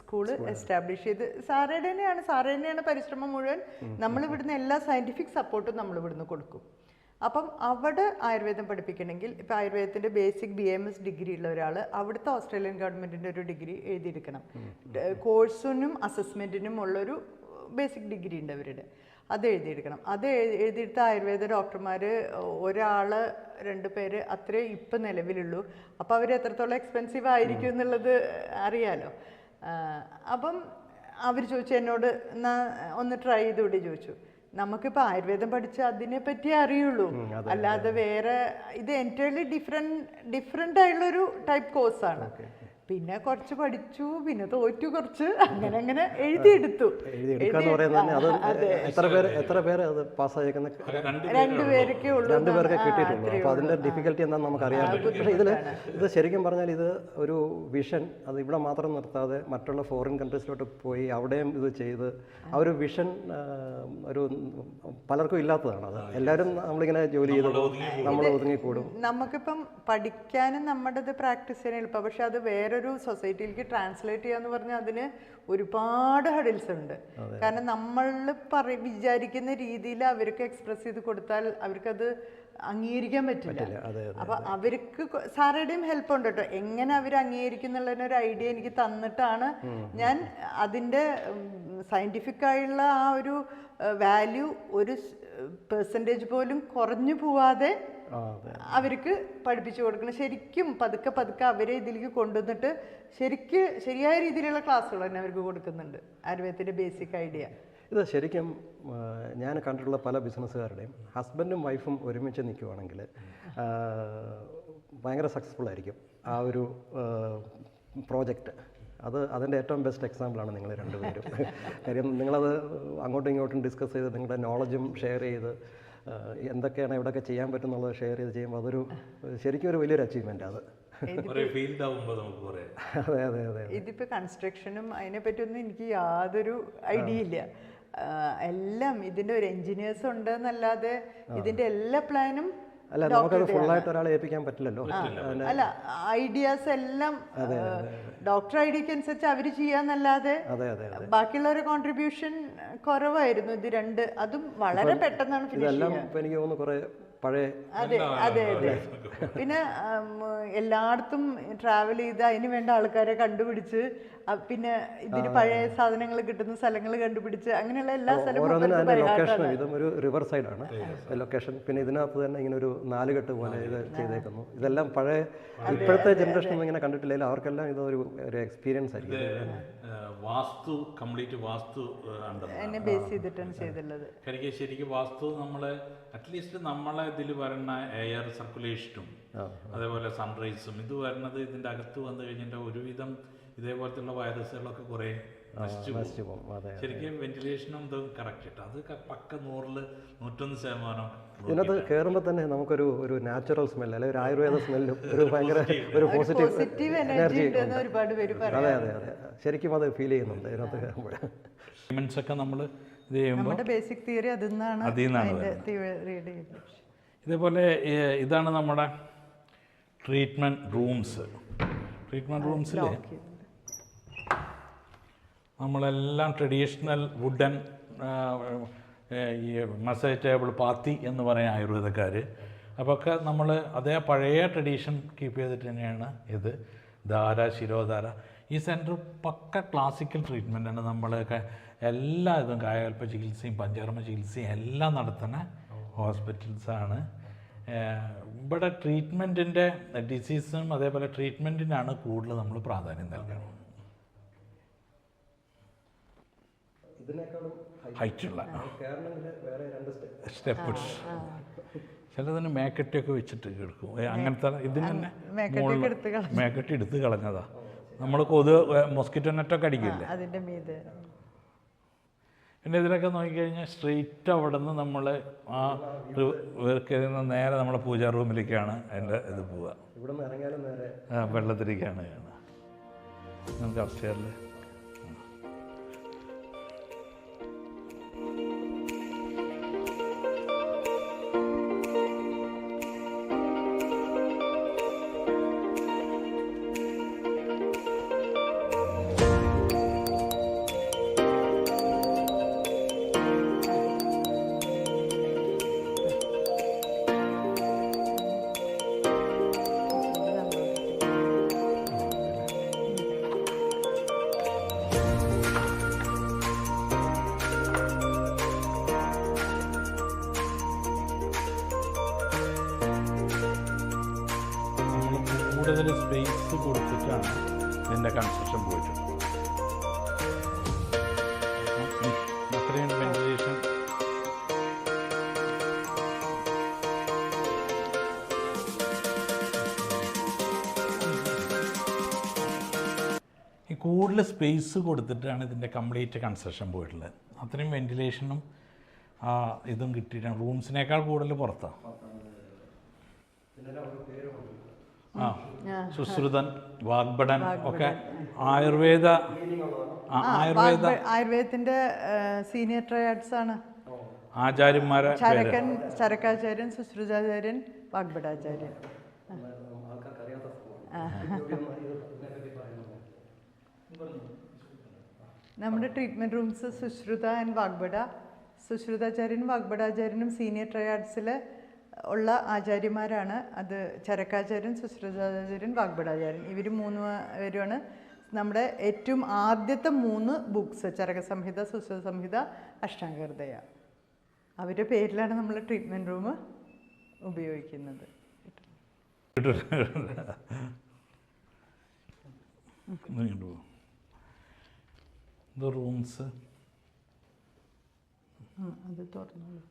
സ്കൂള് എസ്റ്റാബ്ലിഷ് ചെയ്ത് സാറേ തന്നെയാണ് പരിശ്രമം മുഴുവൻ. നമ്മളിവിടുന്ന് എല്ലാ സയൻറ്റിഫിക് സപ്പോർട്ടും നമ്മളിവിടുന്ന് കൊടുക്കും. അപ്പം അവിടെ ആയുർവേദം പഠിപ്പിക്കണമെങ്കിൽ ഇപ്പം ആയുർവേദത്തിൻ്റെ ബേസിക് BAMS ഡിഗ്രി ഉള്ള ഒരാൾ അവിടുത്തെ ഓസ്ട്രേലിയൻ ഗവൺമെൻറ്റിൻ്റെ ഒരു ഡിഗ്രി എഴുതിയെടുക്കണം. കോഴ്സിനും അസസ്മെൻറ്റിനും ഉള്ളൊരു ബേസിക് ഡിഗ്രി ഉണ്ട് അവരുടെ, അത് എഴുതിയെടുക്കണം. അത് എഴുതിയെടുത്ത ആയുർവേദ ഡോക്ടർമാർ ഒരാൾ 2 പേര് അത്രേ ഇപ്പം നിലവിലുള്ളൂ. അപ്പോൾ അവർ എത്രത്തോളം എക്സ്പെൻസീവ് ആയിരിക്കും എന്നുള്ളത് അറിയാലോ. അപ്പം അവർ ചോദിച്ചു എന്നോട് ഒന്ന് ട്രൈ ചെയ്തുകൂടി ചോദിച്ചു. നമുക്കിപ്പോൾ ആയുർവേദം പഠിച്ച് അതിനെപ്പറ്റി അറിയുള്ളൂ, അല്ലാതെ വേറെ ഇത് എൻറ്റയർലി ഡിഫറെൻ്റ് ആയിട്ടുള്ളൊരു ടൈപ്പ് കോഴ്സാണ്. പിന്നെ കുറച്ച് പഠിച്ചു, പിന്നെ തോറ്റു കുറച്ച്, അങ്ങനെ എഴുതിയെടുത്തു. രണ്ടുപേരൊക്കെ ഉള്ളൂ, കിട്ടിയിട്ടുള്ളൂ. അപ്പോൾ അതിൻ്റെ ഡിഫിക്കൽട്ടി എന്താണെന്ന് നമുക്കറിയാൻ പറ്റും. പക്ഷേ ഇത് ശരിക്കും പറഞ്ഞാൽ ഇത് ഒരു വിഷൻ, അത് ഇവിടെ മാത്രം നിർത്താതെ മറ്റുള്ള ഫോറിൻ കൺട്രീസിലോട്ട് പോയി അവിടെയും ഇത് ചെയ്ത് ആ ഒരു വിഷൻ ഒരു പലർക്കും ഇല്ലാത്തതാണ്. അത് എല്ലാവരും നമ്മളിങ്ങനെ ജോലി ചെയ്ത് നമ്മൾ ഒതുങ്ങിക്കൂടും. നമുക്കിപ്പം പഠിക്കാനും നമ്മുടെ ഇത് പ്രാക്ടീസ് ചെയ്യാൻ എളുപ്പം. പക്ഷെ അത് വേറൊരു സൊസൈറ്റിയിലേക്ക് ട്രാൻസ്ലേറ്റ് ചെയ്യാന്ന് പറഞ്ഞാൽ അതിന് ഒരുപാട് ഹഡിൽസ് ഉണ്ട്. കാരണം നമ്മൾ വിചാരിക്കുന്ന രീതിയിൽ അവർക്ക് എക്സ്പ്രസ് ചെയ്ത് കൊടുത്താൽ അവർക്കത് അംഗീകരിക്കാൻ പറ്റില്ല. അപ്പൊ അവർക്ക് സാറുടെയും ഹെൽപ്പ് ഉണ്ട് കേട്ടോ. എങ്ങനെ അവർ അംഗീകരിക്കുന്നുള്ളതിനൊരു ഐഡിയ എനിക്ക് തന്നിട്ടാണ് ഞാൻ അതിൻ്റെ സയൻറ്റിഫിക് ആയുള്ള ആ ഒരു വാല്യൂ ഒരു പെർസെൻറ്റേജ് പോലും കുറഞ്ഞു പോവാതെ അവർക്ക് പഠിപ്പിച്ചു കൊടുക്കണം. ശരിക്കും പതുക്കെ അവരെ ഇതിലേക്ക് കൊണ്ടുവന്നിട്ട് ശരിയായ രീതിയിലുള്ള ക്ലാസ്സുകൾ തന്നെ അവർക്ക് കൊടുക്കുന്നുണ്ട്, ആയുർവേദത്തിൻ്റെ ബേസിക് ഐഡിയ. ഇത് ശരിക്കും ഞാൻ കണ്ടിട്ടുള്ള പല ബിസിനസ്സുകാരുടെയും ഹസ്ബൻഡും വൈഫും ഒരുമിച്ച് നിൽക്കുവാണെങ്കിൽ ഭയങ്കര സക്സസ്ഫുൾ ആയിരിക്കും ആ ഒരു പ്രോജക്റ്റ്. അതിൻ്റെ ഏറ്റവും ബെസ്റ്റ് എക്സാമ്പിളാണ് നിങ്ങൾ രണ്ടുപേരും. കാര്യം നിങ്ങളത് അങ്ങോട്ടും ഇങ്ങോട്ടും ഡിസ്കസ് ചെയ്ത് നിങ്ങളുടെ നോളജും ഷെയർ ചെയ്ത് എന്തൊക്കെയാണ് എവിടെയൊക്കെ ചെയ്യാൻ പറ്റുന്നുള്ളത് ഷെയർ ചെയ്ത് ചെയ്യുമ്പോൾ അതൊരു ശരിക്കും ഒരു വലിയൊരു അച്ചീവ്മെൻ്റ്. അത് അതെ. ഇതിപ്പോൾ കൺസ്ട്രക്ഷനും അതിനെപ്പറ്റി ഒന്നും എനിക്ക് യാതൊരു ഐഡിയ ഇല്ല. എല്ലാം ഇതിൻ്റെ ഒരു എൻജിനീയേഴ്സ് ഉണ്ടെന്നല്ലാതെ ഇതിൻ്റെ എല്ലാ പ്ലാനും അല്ല, നമുക്കത് ഫുള്ളായിട്ട് ഒരാളെ ഏൽപ്പിക്കാൻ പറ്റില്ലല്ലോ. അല്ല, ഐഡിയാസ് എല്ലാം ഡോക്ടർ ഐഡിയക്ക് അനുസരിച്ച് അവർ ചെയ്യാന്നല്ലാതെ ബാക്കിയുള്ളവരുടെ കോൺട്രിബ്യൂഷൻ കുറവായിരുന്നു. ഇത് അതും വളരെ പെട്ടെന്നാണ് ഫിനിഷ് ചെയ്യുക. എനിക്ക് തോന്നുന്നു കുറെ പഴയ. അതെ. പിന്നെ എല്ലായിടത്തും ട്രാവൽ ചെയ്ത് അതിന് വേണ്ട ആൾക്കാരെ കണ്ടുപിടിച്ച് പിന്നെ ഇതിന് പഴയ സാധനങ്ങൾ കിട്ടുന്ന സ്ഥലങ്ങൾ കണ്ടുപിടിച്ച് അങ്ങനെയുള്ള എല്ലാ ലൊക്കേഷനും. ഇതും ഒരു റിവർ സൈഡാണ് ലൊക്കേഷൻ. പിന്നെ ഇതിനകത്ത് തന്നെ ഇങ്ങനെ ഒരു 4 കെട്ട് പോലെ ഇത് ചെയ്തേക്കുന്നു. ഇതെല്ലാം പഴയ ഇപ്പോഴത്തെ ജനറേഷൻ ഒന്നും ഇങ്ങനെ കണ്ടിട്ടില്ലെങ്കിൽ അവർക്കെല്ലാം ഇതൊരു എക്സ്പീരിയൻസ് ആയിരിക്കും. വാസ്തു കംപ്ലീറ്റ് വാസ്തു എന്നെ ബേസ് ചെയ്തിട്ടാണ് ചെയ്തുള്ളത്. ശരിക്കും വാസ്തു നമ്മളെ അറ്റ്ലീസ്റ്റ് നമ്മളെ ഇതിൽ വരുന്ന എയർ സർക്കുലേഷനും അതേപോലെ സൺറൈസും ഇത് വരുന്നത് ഇതിൻ്റെ അകത്ത് വന്നു കഴിഞ്ഞിട്ട് ഒരുവിധം ഇതേപോലത്തുള്ള വൈറസുകളൊക്കെ കുറേ നശിച്ചു പോകും. ശരിക്കും വെന്റിലേഷനും ഇത് കറക്റ്റ് ഇട്ട് അത് പക്ക 101% ഇതിനകത്ത് കയറുമ്പോൾ തന്നെ നമുക്കൊരു നാച്ചുറൽ സ്മെൽ അല്ലെങ്കിൽ ഒരു ആയുർവേദ സ്മെല്ലും ഒരു ഭയങ്കര ഒരു പോസിറ്റീവ് എനർജി. അതെ. ശരിക്കും അത് ഫീൽ ചെയ്യുന്നുണ്ട് ഇതിനകത്ത് കയറുമ്പോൾ. ഒക്കെ നമ്മൾ നമ്മുടെ ബേസിക് തിയറി അതിന്നാണ്. ഇതേപോലെ ഇതാണ് നമ്മുടെ ട്രീറ്റ്മെൻറ്റ് റൂംസ്. ട്രീറ്റ്മെൻറ്റ് റൂംസിൽ നമ്മളെല്ലാം ട്രഡീഷണൽ വുഡൻ ഈ മസാജ് ടേബിൾ പാത്തി എന്ന് പറയുന്ന ആയുർവേദക്കാർ. അപ്പോൾ ഒക്കെ നമ്മൾ അതേ പഴയ ട്രഡീഷൻ കീപ്പ് ചെയ്തിട്ട് തന്നെയാണ് ഇത്. ധാര, ശിരോധാര. ഈ സെൻറ്റർ പക്ക ക്ലാസിക്കൽ ട്രീറ്റ്മെൻറ്റാണ്. നമ്മളൊക്കെ എല്ലാ ഇതും കായകൽപ്പ ചികിത്സയും പഞ്ചകർമ്മ ചികിത്സയും എല്ലാം നടത്തുന്ന ഹോസ്പിറ്റൽസാണ്. ഇവിടെ ട്രീറ്റ്മെൻറ്റിൻ്റെ ഡിസീസും അതേപോലെ ട്രീറ്റ്മെൻറ്റിനാണ് കൂടുതൽ നമ്മൾ പ്രാധാന്യം നൽകണം. ഹൈറ്റുള്ള സ്റ്റെപ്പ് ചിലതിന് മേക്കട്ടിയൊക്കെ വെച്ചിട്ട് കിടക്കും. അങ്ങനത്തെ ഇതിന് തന്നെ മേക്കട്ടി എടുത്ത് കളഞ്ഞതാ. നമ്മൾ മൊസ്കിറ്റോ നെറ്റൊക്കെ അടിക്കില്ലേ, അതിൻ്റെ മീതെ. പിന്നെ ഇതിലൊക്കെ നോക്കിക്കഴിഞ്ഞാൽ സ്ട്രെയിറ്റ് അവിടെ നിന്ന് നമ്മൾ ആ വർക്കിൽ നിന്ന് നേരെ നമ്മുടെ പൂജാ റൂമിലേക്കാണ് അതിൻ്റെ ഇത് പോവുക. ഇവിടെ നിന്ന് ഇറങ്ങിയാലും നേരെ വെള്ളത്തിലേക്കാണ് കാണുക. നമുക്ക് അപ്സ്റ്റെയറിൽ കൂടുതൽ സ്പേസ് കൊടുത്തിട്ടാണ് ഇതിൻ്റെ കൺസ്ട്രക്ഷൻ പോയിട്ടുള്ളത്. അത്രയും വെന്റിലേഷൻ ഈ കൂടുതൽ സ്പേസ് കൊടുത്തിട്ടാണ് ഇതിൻ്റെ കംപ്ലീറ്റ് കൺസ്ട്രക്ഷൻ പോയിട്ടുള്ളത്. അത്രയും വെന്റിലേഷനും ഇതും കിട്ടിയിട്ടാണ്. റൂംസിനേക്കാൾ കൂടുതൽ പുറത്താണ്. സുശ്രുതൻ, വാഗ്ഭടൻ ഒക്കെ ആയുർവേദത്തിന്റെ സീനിയർ ട്രയാഡ്സ് ആണ്. ആചാര്യന്മാരെ ചരകാചാര്യൻ, സുശ്രുതാചാര്യൻ, വാഗ്ഭടാചാര്യൻ. നമ്മുടെ treatment rooms Sushruta and Vagbhata, സുശ്രുതാചാര്യനും വാഗ്ഭടാചാര്യനും സീനിയർ ട്രയാഡ്സിൽ ഉള്ള ആചാര്യന്മാരാണ്. അത് ചരകാചാര്യൻ, സുശ്രുതാചാര്യൻ, വാഗ്ഭടാചാര്യൻ, ഇവർ 3 പേരുമാണ് നമ്മുടെ ഏറ്റവും ആദ്യത്തെ 3 ബുക്സ്. ചരകസംഹിത, സുശ്രുതസംഹിത, അഷ്ടാംഗഹൃദയ. അവരുടെ പേരിലാണ് നമ്മൾ ട്രീറ്റ്മെൻറ്റ് റൂം ഉപയോഗിക്കുന്നത്. റൂംസ് അത് തുറന്നോളൂ.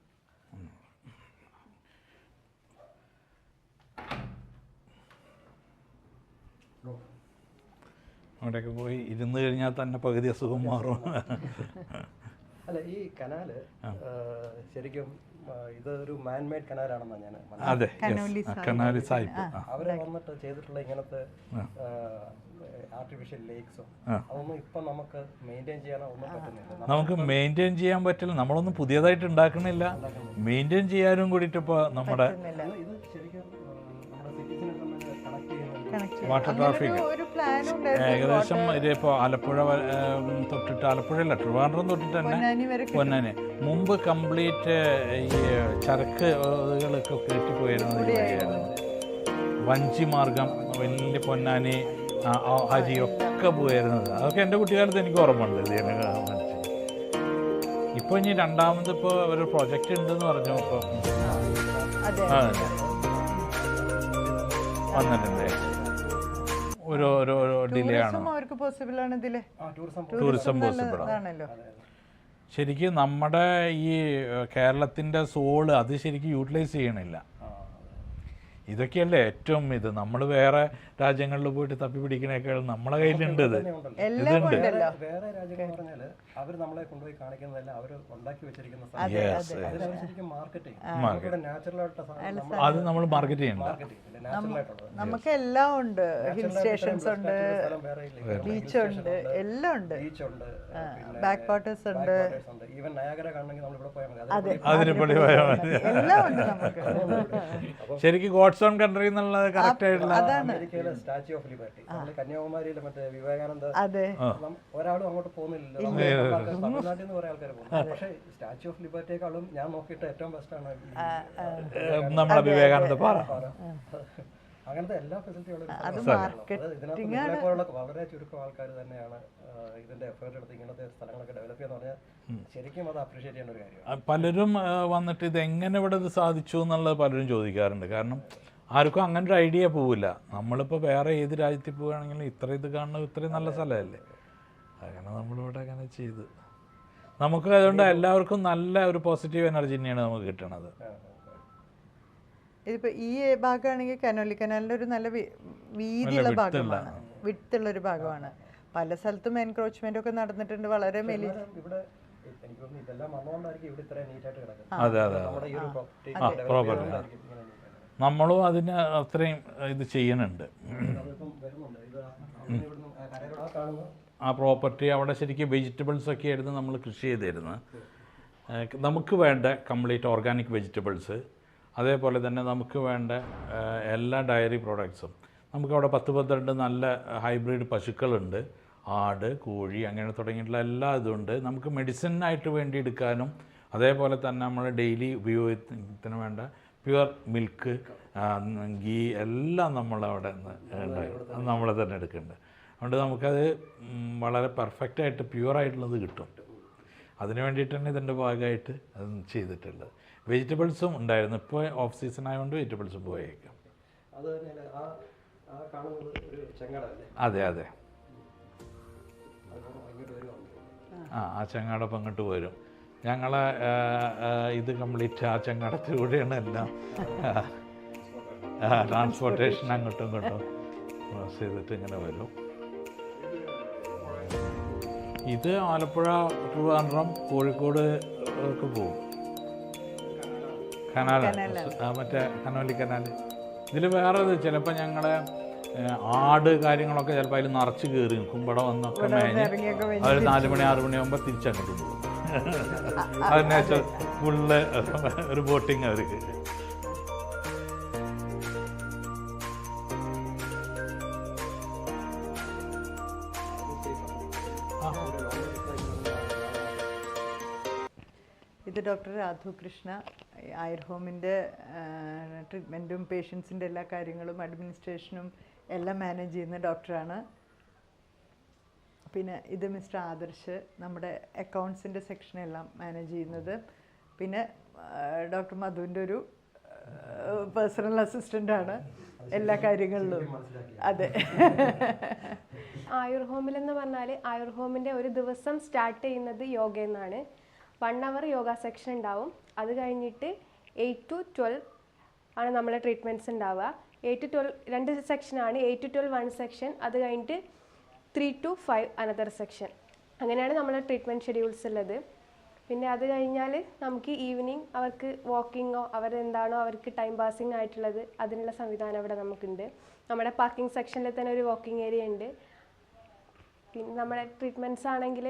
അവിടെയൊക്കെ പോയി ഇരുന്ന് കഴിഞ്ഞാൽ തന്നെ പകുതി അസുഖം മാറും. അല്ല, ഈ കനാല് ശരിക്കും ഇതൊരു മാൻമേഡ് കനാലാണെന്നാണ് ഞാൻ. അതെ, കനാലി സായിപ്പ് അവരെ വന്നിട്ട് ചെയ്തിട്ടുള്ള ഇങ്ങനത്തെ ആർട്ടിഫിഷ്യൽ ലേക്സോ അതൊന്നും ഇപ്പം നമുക്ക് മെയിൻറ്റെയിൻ ചെയ്യാനോ ഒന്നും പറ്റുന്നില്ല. നമുക്ക് മെയിൻറ്റെയിൻ ചെയ്യാൻ പറ്റില്ല. നമ്മളൊന്നും പുതിയതായിട്ട് ഉണ്ടാക്കണില്ല. മെയിൻറ്റെയിൻ ചെയ്യാനും കൂടിയിട്ട് ഇപ്പോൾ നമ്മുടെ ഇത് ശരിക്കും വാട്ടർ ട്രാഫിക് ഏകദേശം ഇതിപ്പോൾ ആലപ്പുഴ തൊട്ടിട്ട്, ആലപ്പുഴയല്ല ട്രിവാൻഡ്രം തൊട്ടിട്ട് തന്നെ പൊന്നാനി മുമ്പ് കംപ്ലീറ്റ് ഈ ചരക്കുകളൊക്കെ കയറ്റിപ്പോയിരുന്നത് വഞ്ചി മാർഗം വലിയ പൊന്നാനി അരിയൊക്കെ പോയിരുന്നത്. അതൊക്കെ എൻ്റെ കുട്ടിക്കാലത്ത് എനിക്ക് ഓർമ്മയുണ്ട്. ഇപ്പോൾ ഇനി രണ്ടാമത് ഇപ്പോൾ ഒരു പ്രൊജക്റ്റ് ഉണ്ടെന്ന് പറഞ്ഞു. ഇപ്പോൾ വന്നിട്ടുണ്ട്. ഓരോ ഡിലേ ആണ്. ടൂറിസം പോസിബിൾ ആണ്. ശരിക്കും നമ്മുടെ ഈ കേരളത്തിൻ്റെ സോള് അത് ശരിക്കും യൂട്ടിലൈസ് ചെയ്യണില്ല. ഇതൊക്കെയല്ലേ ഏറ്റവും ഇത്. നമ്മൾ വേറെ രാജ്യങ്ങളിൽ പോയിട്ട് തപ്പി പിടിക്കണേക്കാൾ നമ്മളെ കയ്യിലുണ്ട്. ഇത് ഇതുണ്ട്. വേറെ രാജ്യങ്ങൾ പറഞ്ഞാൽ അവർ നമ്മളെ കൊണ്ടുപോയി കാണിക്കുന്നതല്ല, അവർ ഉണ്ടാക്കി വെച്ചിരിക്കുന്ന അത് നമ്മൾ മാർക്കറ്റ് ചെയ്യണ്ട. നമുക്ക് എല്ലാം ഉണ്ട്. ഹിൽ സ്റ്റേഷൻസ് ഉണ്ട്, ബീച്ച് ഉണ്ട്, എല്ലാം ഉണ്ട്. ബാക്ക് വാട്ടേഴ്സ് ഉണ്ട്. ഈവൻ നയാഗര കാണണമെങ്കിൽ നമ്മൾ ഇവിടെ പോയാൽ മതി. അതിനെപ്പടി പോയാൽ മതി. എല്ലാം ഉണ്ട് നമുക്ക്. ശരിക്കും ഗോഡ്സ് ഓൺ കൺട്രി എന്നുള്ളത് കറക്റ്റ് ആയിട്ടുള്ള. അമേരിക്കയിലെ സ്റ്റാച്യൂ ഓഫ് ലിബർട്ടി, കന്യാകുമാരിയിലെ മറ്റേ വിവേകാനന്ദ, ഒരാളും അങ്ങോട്ട് പോകുന്നില്ല. തമിഴ്നാട്ടിൽ നിന്ന് കുറെ ആൾക്കാർ പോകുന്നു. പക്ഷേ സ്റ്റാച്യൂ ഓഫ് ലിബർട്ടിയേക്കാളും ഞാൻ നോക്കിയിട്ട് ഏറ്റവും ബെസ്റ്റാണ് നമ്മുടെ വിവേകാനന്ദ പാറ. അങ്ങനത്തെ എല്ലാ ഫെസിലിറ്റികളും വളരെ ചുരുക്കം ആൾക്കാർ തന്നെയാണ് ഇതിന്റെ എഫേർട്ട് എടുത്ത് ഇങ്ങനത്തെ സ്ഥലങ്ങളൊക്കെ ഡെവലപ്പ് ചെയ്യാന്ന് പറഞ്ഞാൽ ശരിക്കും അത് അപ്രീഷിയേറ്റ് ചെയ്യേണ്ട ഒരു കാര്യമാണ്. പലരും വന്നിട്ട് ഇത് എങ്ങനെ ഇവിടെ ഇത് സാധിച്ചു എന്നുള്ളത് പലരും ചോദിക്കാറുണ്ട്. കാരണം ആർക്കും അങ്ങനെ ഒരു ഐഡിയ പോവില്ല. നമ്മളിപ്പോൾ വേറെ ഏത് രാജ്യത്തിൽ പോവുകയാണെങ്കിലും ഇത്ര ഇത് കാണുന്നത് ഇത്രയും നല്ല സ്ഥലമല്ലേ, അങ്ങനെ നമ്മളിവിടെ അങ്ങനെ ചെയ്ത് നമുക്ക് അതുകൊണ്ട് എല്ലാവർക്കും നല്ല ഒരു പോസിറ്റീവ് എനർജി തന്നെയാണ് നമുക്ക് കിട്ടണത്. ഇതിപ്പോൾ ഈ ഭാഗമാണെങ്കിൽ കനോലി കനാലിൻ്റെ ഒരു നല്ല വീതിയുള്ള ഭാഗമാണ്. വിട്ടുള്ളൊരു ഭാഗമാണ്. പല സ്ഥലത്തും എൻക്രോച്ച്മെന്റ് ഒക്കെ നടന്നിട്ടുണ്ട്, വളരെ മെലി. ഇവിടെ എനിക്ക് തോന്നുന്നു ഇതെല്ലാം വന്നുകൊണ്ടായിരിക്കും ഇവിടെ ഇത്രയും നീറ്റായിട്ട് കിടക്കുന്നത്. അതെ അതെ നമ്മുടെ ഈ ഒരു പ്രോപ്പർട്ടി പ്രോപ്പർട്ടി നമ്മളും അതിന് അത്രയും ഇത് ചെയ്യുന്നുണ്ട്. അതിപ്പം വരുന്നുണ്ട്. ഇത് ഇവിടുന്ന് കരകളാ കാണുന്നത്. ആ പ്രോപ്പർട്ടി അവിടെ ശരിക്കും വെജിറ്റബിൾസ് ഒക്കെ ആയിരുന്നു നമ്മൾ കൃഷി ചെയ്തിരുന്നത്. നമുക്ക് വേണ്ട കംപ്ലീറ്റ് ഓർഗാനിക് വെജിറ്റബിൾസ്, അതേപോലെ തന്നെ നമുക്ക് വേണ്ട എല്ലാ ഡയറി പ്രോഡക്ട്സും നമുക്കവിടെ 10-12 നല്ല ഹൈബ്രിഡ് പശുക്കളുണ്ട്. ആട്, കോഴി അങ്ങനെ തുടങ്ങിയിട്ടുള്ള എല്ലാ ഇതുണ്ട്. നമുക്ക് മെഡിസിനായിട്ട് വേണ്ടി എടുക്കാനും അതേപോലെ തന്നെ നമ്മൾ ഡെയിലി ഉപയോഗത്തിന് വേണ്ട പ്യുവർ മിൽക്ക്, ഗീ എല്ലാം നമ്മളവിടെ നമ്മൾ തന്നെ എടുക്കുന്നുണ്ട്. അതുകൊണ്ട് നമുക്കത് വളരെ പെർഫെക്റ്റായിട്ട് പ്യുവറായിട്ടുള്ളത് കിട്ടും. അതിന് വേണ്ടിയിട്ട് തന്നെ ഇതിൻ്റെ ഭാഗമായിട്ട് അത് ചെയ്തിട്ടുള്ളത്. വെജിറ്റബിൾസും ഉണ്ടായിരുന്നു. ഇപ്പോൾ ഓഫ് സീസൺ ആയതുകൊണ്ട് വെജിറ്റബിൾസും പോയേക്കാം. അതെ അതെ ആ ചെങ്ങാടൊപ്പം അങ്ങോട്ട് വരും. ഞങ്ങളെ ഇത് കംപ്ലീറ്റ് ആ ചെങ്ങാടത്തിലൂടെയാണ് എല്ലാം ട്രാൻസ്പോർട്ടേഷൻ അങ്ങോട്ടും ഇങ്ങോട്ടും ക്രോസ് ചെയ്തിട്ട് ഇങ്ങനെ വരും. ഇത് ആലപ്പുഴ, ട്രിവാൻഡ്രം, കോഴിക്കോട് ഒക്കെ പോകും. കനാലാണ്, മറ്റേ കനോലി കനാൽ. ഇതിൽ വേറെ ചിലപ്പോൾ ഞങ്ങളെ ആട് കാര്യങ്ങളൊക്കെ ചിലപ്പോൾ അതിൽ നിറച്ച് കയറി നിൽക്കും. ഇവിടെ വന്നൊക്കെ മേഞ്ഞ് അവർ 4 മണി 6 മണിയാകുമ്പോൾ തിരിച്ചങ്ങോട്ട് പോകും. അതിനെ ഫുള്ള് ഒരു ബോട്ടിങ് അവർക്ക്. ഇത് ഡോക്ടർ രാധുകൃഷ്ണ ആയുർ ഹോമിൻ്റെ ട്രീറ്റ്മെൻറ്റും പേഷ്യൻസിൻ്റെ എല്ലാ കാര്യങ്ങളും അഡ്മിനിസ്ട്രേഷനും എല്ലാം മാനേജ് ചെയ്യുന്ന ഡോക്ടറാണ്. പിന്നെ ഇത് മിസ്റ്റർ ആദർശ്, നമ്മുടെ അക്കൗണ്ട്സിൻ്റെ സെക്ഷനെല്ലാം മാനേജ് ചെയ്യുന്നത്. പിന്നെ ഡോക്ടർ മധുവിൻ്റെ ഒരു പേഴ്സണൽ അസിസ്റ്റൻ്റാണ് എല്ലാ കാര്യങ്ങളിലും. അതെ. ആയുർ ഹോമിലെന്ന് പറഞ്ഞാൽ ആയുർ ഹോമിൻ്റെ ഒരു ദിവസം സ്റ്റാർട്ട് ചെയ്യുന്നത് യോഗയിൽ നിന്നാണ്. 1 hour യോഗ സെക്ഷൻ ഉണ്ടാവും. അത് കഴിഞ്ഞിട്ട് 8 to 12 ആണ് നമ്മളെ ട്രീറ്റ്മെൻറ്റ്സ് ഉണ്ടാവുക. 8 to 12 2 സെക്ഷനാണ്. 8 to 12 1 സെക്ഷൻ, അത് കഴിഞ്ഞിട്ട് 3 to 5 അനദർ സെക്ഷൻ. അങ്ങനെയാണ് നമ്മളെ ട്രീറ്റ്മെൻറ്റ് ഷെഡ്യൂൾസ് ഉള്ളത്. പിന്നെ അത് കഴിഞ്ഞാൽ നമുക്ക് ഈവനിങ് അവർക്ക് വാക്കിങ്ങോ അവരെന്താണോ അവർക്ക് ടൈം പാസിങ് ആയിട്ടുള്ളത് അതിനുള്ള സംവിധാനം ഇവിടെ നമുക്കുണ്ട്. നമ്മുടെ പാർക്കിംഗ് സെക്ഷനിൽ തന്നെ ഒരു വാക്കിംഗ് ഏരിയ ഉണ്ട്. പിന്നെ നമ്മുടെ ട്രീറ്റ്മെൻറ്റ്സ് ആണെങ്കിൽ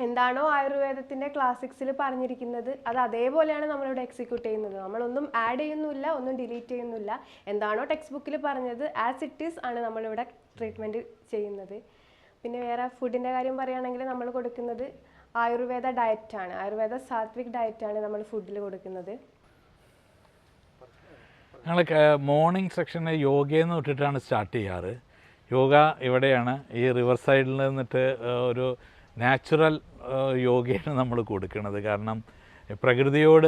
എന്താണോ ആയുർവേദത്തിൻ്റെ ക്ലാസിക്സിൽ പറഞ്ഞിരിക്കുന്നത് അത് അതേപോലെയാണ് നമ്മളിവിടെ എക്സിക്യൂട്ട് ചെയ്യുന്നത്. നമ്മളൊന്നും ആഡ് ചെയ്യുന്നില്ല, ഒന്നും ഡിലീറ്റ് ചെയ്യുന്നില്ല. എന്താണോ ടെക്സ്റ്റ് ബുക്കിൽ പറഞ്ഞത് ആസ് ഇറ്റ് ഈസ് ആണ് നമ്മളിവിടെ ട്രീറ്റ്മെൻറ്റ് ചെയ്യുന്നത്. പിന്നെ വേറെ ഫുഡിൻ്റെ കാര്യം പറയുകയാണെങ്കിൽ നമ്മൾ കൊടുക്കുന്നത് ആയുർവേദ ഡയറ്റാണ്. ആയുർവേദ സാത്വിക് ഡയറ്റാണ് നമ്മൾ ഫുഡിൽ കൊടുക്കുന്നത്. ഞങ്ങൾ മോർണിംഗ് സെക്ഷന് യോഗയെന്ന് തൊട്ടിട്ടാണ് സ്റ്റാർട്ട് ചെയ്യാറ്. യോഗ ഇവിടെയാണ്, ഈ റിവർ സൈഡിൽ നിന്നിട്ട് ഒരു നാച്ചുറൽ യോഗയാണ് നമ്മൾ കൊടുക്കുന്നത്. കാരണം പ്രകൃതിയോട്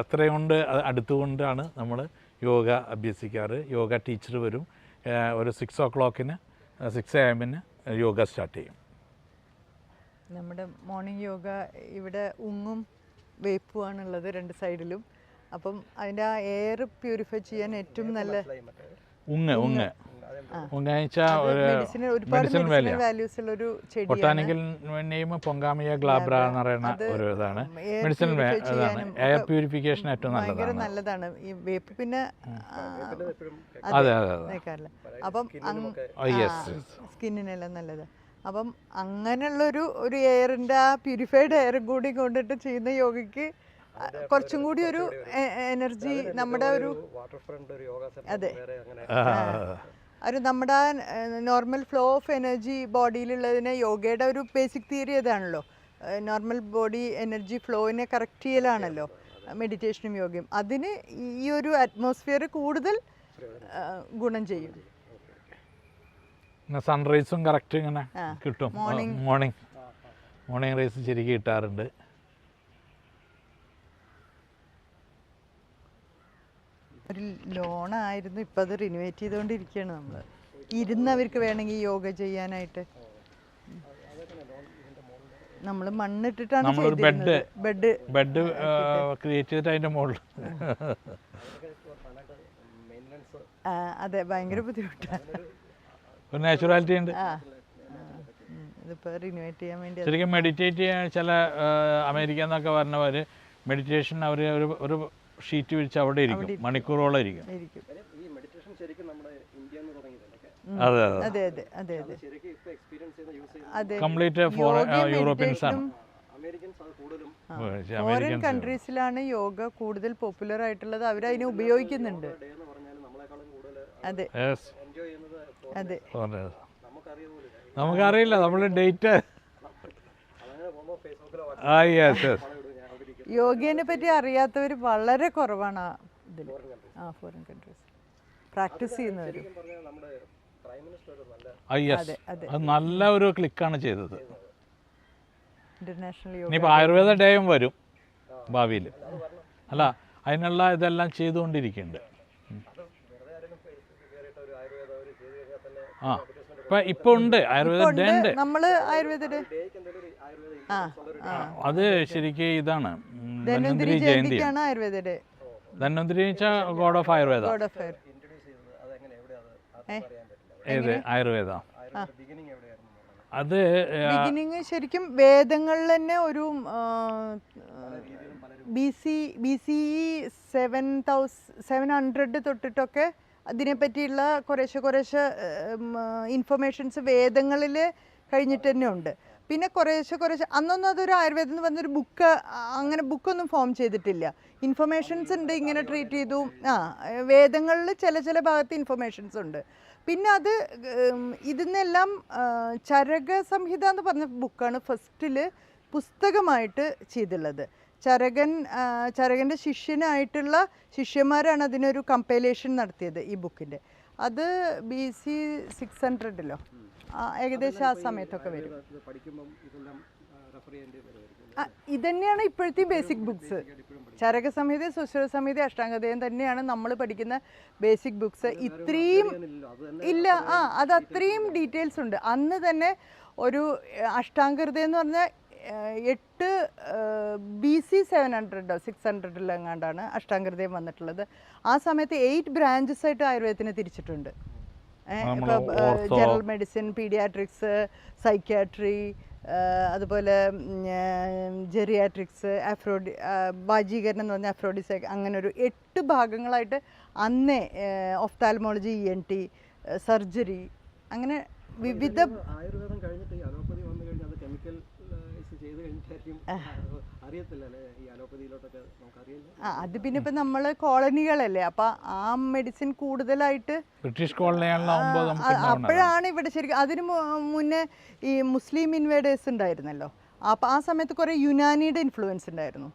അത്രയുകൊണ്ട് അടുത്തുകൊണ്ടാണ് നമ്മൾ യോഗ അഭ്യസിക്കാറ്. യോഗ ടീച്ചർ വരും. ഒരു 6 o'clock 6 AM യോഗ സ്റ്റാർട്ട് ചെയ്യും. നമ്മുടെ മോർണിംഗ് യോഗ ഇവിടെ ഉങ്ങും വേപ്പുമാണുള്ളത് 2 സൈഡിലും. അപ്പം അതിൻ്റെ ആ എയർ പ്യൂരിഫൈ ചെയ്യാൻ ഏറ്റവും നല്ല ഉങ്ങ മെഡിസിനൽ വാല്യൂസ് ഉള്ള ഒരു ചെടിയാണ്. ബൊട്ടാനിക്കൽ നെയിം പൊങ്കാമിയ ഗ്ലാബ്ര എന്ന് പറയുന്ന ഒരു ഇതാണ്. മെഡിസിനൽ എയർ പ്യൂരിഫിക്കേഷൻ ഏറ്റവും നല്ലതാണ് ഈ വേപ്പ്. പിന്നെ അതെ അതെ അപ്പം സ്കിന്നിനെല്ലാം നല്ലതാണ്. അപ്പം അങ്ങനെയുള്ളൊരു എയറിൻ്റെ ആ പ്യൂരിഫൈഡ് എയറും കൂടി കൊണ്ടിട്ട് ചെയ്യുന്ന യോഗയ്ക്ക് കുറച്ചും കൂടി ഒരു എനർജി നമ്മുടെ ഒരു അതെ ഒരു നമ്മുടെ നോർമൽ ഫ്ലോ ഓഫ് എനർജി ബോഡിയിലുള്ളതിനെ യോഗയുടെ ഒരു ബേസിക് തിയറി അതാണല്ലോ. നോർമൽ ബോഡി എനർജി ഫ്ലോയിനെ കറക്റ്റ് ചെയ്യലാണല്ലോ മെഡിറ്റേഷനും യോഗയും. അതിന് ഈ ഒരു അറ്റ്മോസ്ഫിയർ കൂടുതൽ ഗുണം ചെയ്യും. സൺറൈസും കറക്റ്റ് ഇങ്ങനെ കിട്ടും. മോർണിംഗ് റൈസ് ശരിക്കും കിട്ടാറുണ്ട്. ഒരു ലോണായിരുന്നു, ഇപ്പം അത് റിനുവേറ്റ് ചെയ്തുകൊണ്ടിരിക്കുകയാണ് നമ്മൾ. ഇരുന്നവർക്ക് വേണമെങ്കിൽ യോഗ ചെയ്യാനായിട്ട് നമ്മൾ മണ്ണിട്ടിട്ടാണ് ബെഡ് ക്രിയേറ്റ് ചെയ്തിട്ട് അതിൻ്റെ മുകളിൽ. അതെ, ഭയങ്കര ബുദ്ധിമുട്ടാണ്. ഒരു നാച്ചുറാലിറ്റി ഉണ്ട്. ഇതിപ്പോൾ റിനോവേറ്റ് ചെയ്യാൻ വേണ്ടി ശരിക്കും മെഡിറ്റേറ്റ് ചെയ്യാൻ ചില അമേരിക്ക എന്നൊക്കെ പറഞ്ഞവർ മെഡിറ്റേഷൻ അവർ ഒരു ഷീറ്റ് വിരിച്ച് അവിടെ ഇരിക്കും, മണിക്കൂറോളം ഇരിക്കും. ഈ മെഡിറ്റേഷൻ ശരിക്കും നമ്മുടെ ഇന്ത്യ എന്ന് തുടങ്ങിയതല്ലേ? അതെ അതെ അതെ അതെ അതെ ശരിക്കും ഇപ്പോൾ എക്സ്പീരിയൻസ് ചെയ്യുന്ന യൂസ് ചെയ്യുന്ന അതെ. കംപ്ലീറ്റ് യൂറോപ്യൻസ് ആണ്. അമേരിക്കൻസ് അത് കൂടുതലും ഫോറിൻ കൺട്രീസിലാണ് യോഗ കൂടുതൽ പോപ്പുലർ ആയിട്ടുള്ളത്. അവരതിനെ ഉപയോഗിക്കുന്നുണ്ട്. ഡേ എന്ന് പറഞ്ഞാൽ നമ്മളെക്കാളും കൂടുതൽ അതെ എൻജോയ് ചെയ്യുന്നത് അതെ നമുക്കറിയാം പോലും. നമുക്കറിയില്ല, നമ്മൾ ഡേറ്റ് അതങ്ങനെ പോകുമ്പോൾ ഫേസ്ബുക്കിലോ യോഗേനെ പറ്റി അറിയാത്തവർ വളരെ കുറവാണ് ആ ഇതിൽ. ഫോറിൻ കൺട്രീസ് പ്രാക്ടീസ് ചെയ്യുന്നവരും. നമ്മുടെ പ്രൈം മിനിസ്റ്റർ ഒരു നല്ല അതെ അതെ അത് നല്ല ഒരു ക്ലിക്കാണ് ചെയ്തത്. ഇന്റർനാഷണൽ യോഗ ഇനിയിപ്പോൾ ആയുർവേദ ഡേയും വരും ഭാവിയിൽ, അല്ല അതിനുള്ള ഇതെല്ലാം ചെയ്തുകൊണ്ടിരിക്കുന്നുണ്ട്. ആ ഇപ്പോൾ ഉണ്ട് ആയുർവേദ ഡേ ഉണ്ട്. നമ്മള് ആയുർവേദ അത് ശരിക്കും ഇതാണ് ധന്വന്തരി ജയന്തിക്കാണ് ആയുർവേദ ഡേ. ധന്വന്തരി വെച്ചാൽ God of Ayurveda. God of fire. ഏത് ആയുർവേദ? അത് ബിഗിനിങ് ശരിക്കും വേദങ്ങളിൽ തന്നെ ഒരു BCE 700 തൊട്ടിട്ടൊക്കെ അതിനെപ്പറ്റിയുള്ള കുറേശ്ശെ ഇൻഫർമേഷൻസ് വേദങ്ങളിൽ കഴിഞ്ഞിട്ട് തന്നെ ഉണ്ട്. പിന്നെ കുറേശ്ശെ അന്നൊന്നും അതൊരു ആയുർവേദം എന്ന് പറഞ്ഞൊരു ബുക്ക്, അങ്ങനെ ബുക്കൊന്നും ഫോം ചെയ്തിട്ടില്ല. ഇൻഫർമേഷൻസ് ഉണ്ട്, ഇങ്ങനെ ട്രീറ്റ് ചെയ്തു. വേദങ്ങളിൽ ചില ഭാഗത്ത് ഇൻഫർമേഷൻസ് ഉണ്ട്. പിന്നെ അത് ഇതിന്നെല്ലാം ചരക സംഹിത എന്ന് പറഞ്ഞ ബുക്കാണ് ഫസ്റ്റിൽ പുസ്തകമായിട്ട് ചെയ്തുള്ളത്. ചരകൻ്റെ ശിഷ്യനായിട്ടുള്ള ശിഷ്യന്മാരാണ് അതിനൊരു കമ്പൈലേഷൻ നടത്തിയത് ഈ ബുക്കിൻ്റെ. അത് BC 600 ഏകദേശം ആ സമയത്തൊക്കെ വരും. ഇതന്നെയാണ് ഇപ്പോഴത്തെ ബേസിക് ബുക്സ്. ചരക സംഹിത, സുശ്രുത സംഹിത, അഷ്ടാംഗഹൃദയം തന്നെയാണ് നമ്മൾ പഠിക്കുന്ന ബേസിക് ബുക്സ്. ഇത്രയും ഇല്ല, അത് അത്രയും ഡീറ്റെയിൽസ് ഉണ്ട്. അന്ന് തന്നെ ഒരു അഷ്ടാംഗഹൃദയം എന്ന് പറഞ്ഞാൽ 8 BC 700 600 എങ്ങാണ്ടാണ് അഷ്ടാംഗഹൃദയം വന്നിട്ടുള്ളത്. ആ സമയത്ത് 8 ബ്രാഞ്ചസ് ആയിട്ട് ആയുർവേദത്തിനെ തിരിച്ചിട്ടുണ്ട്. ജനറൽ മെഡിസിൻ, പീഡിയാട്രിക്സ്, സൈക്യാട്രി, അതുപോലെ ജെറിയാട്രിക്സ്, ബാജീകരണം എന്ന് പറഞ്ഞാൽ അഫ്രോഡിസൈക്ക്, അങ്ങനെ ഒരു 8 ഭാഗങ്ങളായിട്ട് അന്നേ ഒഫ്താൽമോളജി, ENT, സർജറി, അങ്ങനെ വിവിധ ആയുർവേദം കഴിഞ്ഞിട്ട് അലോപ്പതി വന്നു കഴിഞ്ഞാൽ അത് കെമിക്കൽ ചെയ്ത് കഴിഞ്ഞിട്ടായിരിക്കും അറിയത്തില്ലല്ലേ ഈ അലോപ്പതിയിലോട്ടൊക്കെ നമുക്കറിയില്ല. അത് പിന്നെ ഇപ്പം നമ്മൾ കോളനികളല്ലേ, അപ്പം ആ മെഡിസിൻ കൂടുതലായിട്ട് ബ്രിട്ടീഷ് കോളനികളിലാവുമ്പോൾ അപ്പോഴാണ് ഇവിടെ ശരിക്കും. അതിന് മുന്നേ ഈ മുസ്ലിം ഇൻവേഡേഴ്സ് ഉണ്ടായിരുന്നല്ലോ. അപ്പം ആ സമയത്ത് കുറേ യുനാനിയുടെ ഇൻഫ്ലുവൻസ് ഉണ്ടായിരുന്നു.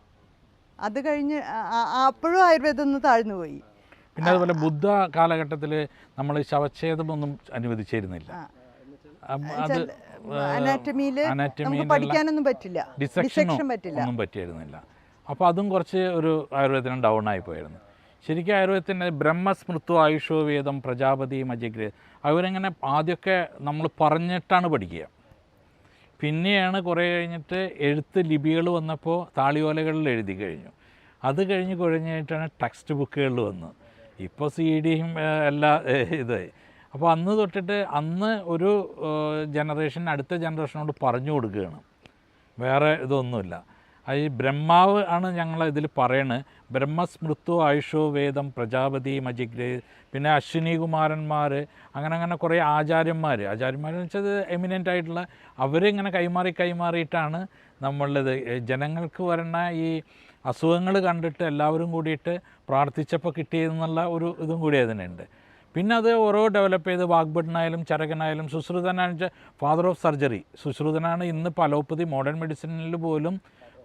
അത് കഴിഞ്ഞ് അപ്പോഴും ആയുർവേദം ഒന്ന് താഴ്ന്നു പോയി. പിന്നെ അതുപോലെ ബുദ്ധ കാലഘട്ടത്തിൽ നമ്മൾ ശവച്ഛേദമൊന്നും അനുവദിച്ചിരുന്നില്ല. അത് അനാറ്റമിയിൽ നമുക്ക് പഠിക്കാനൊന്നും പറ്റില്ല, ഡിസെക്ഷൻ പറ്റില്ല, ഒന്നും പറ്റിയിരുന്നില്ല. അപ്പോൾ അതും കുറച്ച് ഒരു ആയുർവേദത്തിന് ഡൗൺ ആയി പോയിരുന്നു. ശരിക്കും ആയുർവേദത്തിൻ്റെ ബ്രഹ്മസ്മൃത്വ ആയുഷോ വേദം പ്രജാപതി മജിഗ്രേ അവരങ്ങനെ ആദ്യമൊക്കെ നമ്മൾ പറഞ്ഞിട്ടാണ് പഠിക്കുക. പിന്നെയാണ് കുറേ കഴിഞ്ഞിട്ട് എഴുത്ത് ലിപികൾ വന്നപ്പോൾ താളിയോലകളിൽ എഴുതി കഴിഞ്ഞു. അത് കഴിഞ്ഞിട്ടാണ് ടെക്സ്റ്റ് ബുക്കുകളിൽ വന്നത്. ഇപ്പോൾ CDയും എല്ലാ ഇതായി. അപ്പോൾ അന്ന് തൊട്ടിട്ട് അന്ന് ഒരു ജനറേഷൻ അടുത്ത ജനറേഷനോട് പറഞ്ഞു കൊടുക്കുകയാണ്, വേറെ ഇതൊന്നുമില്ല. ഈ ബ്രഹ്മാവ് ആണ് ഞങ്ങൾ ഇതിൽ പറയണത്. ബ്രഹ്മസ്മൃത്വ ആയുഷോ വേദം പ്രജാപതി മജിഗ്രേ, പിന്നെ അശ്വിനി കുമാരന്മാർ, അങ്ങനെ കുറേ ആചാര്യന്മാരെന്ന് വെച്ചത് എമിനൻ്റ് ആയിട്ടുള്ള അവരിങ്ങനെ കൈമാറിയിട്ടാണ് നമ്മളിത് ജനങ്ങൾക്ക് വരണ ഈ അസുഖങ്ങൾ കണ്ടിട്ട് എല്ലാവരും കൂടിയിട്ട് പ്രാർത്ഥിച്ചപ്പോൾ കിട്ടിയതെന്നുള്ള ഒരു ഇതും കൂടി അതിനുണ്ട്. പിന്നെ അത് ഓരോ ഡെവലപ്പ് ചെയ്ത് വാഗ്ഭട്ടനായാലും ചരകനായാലും സുശ്രുതനാണെന്ന് വെച്ചാൽ ഫാദർ ഓഫ് സർജറി. സുശ്രുതനാണ് ഇന്ന് അലോപ്പതി മോഡേൺ മെഡിസിനിൽ പോലും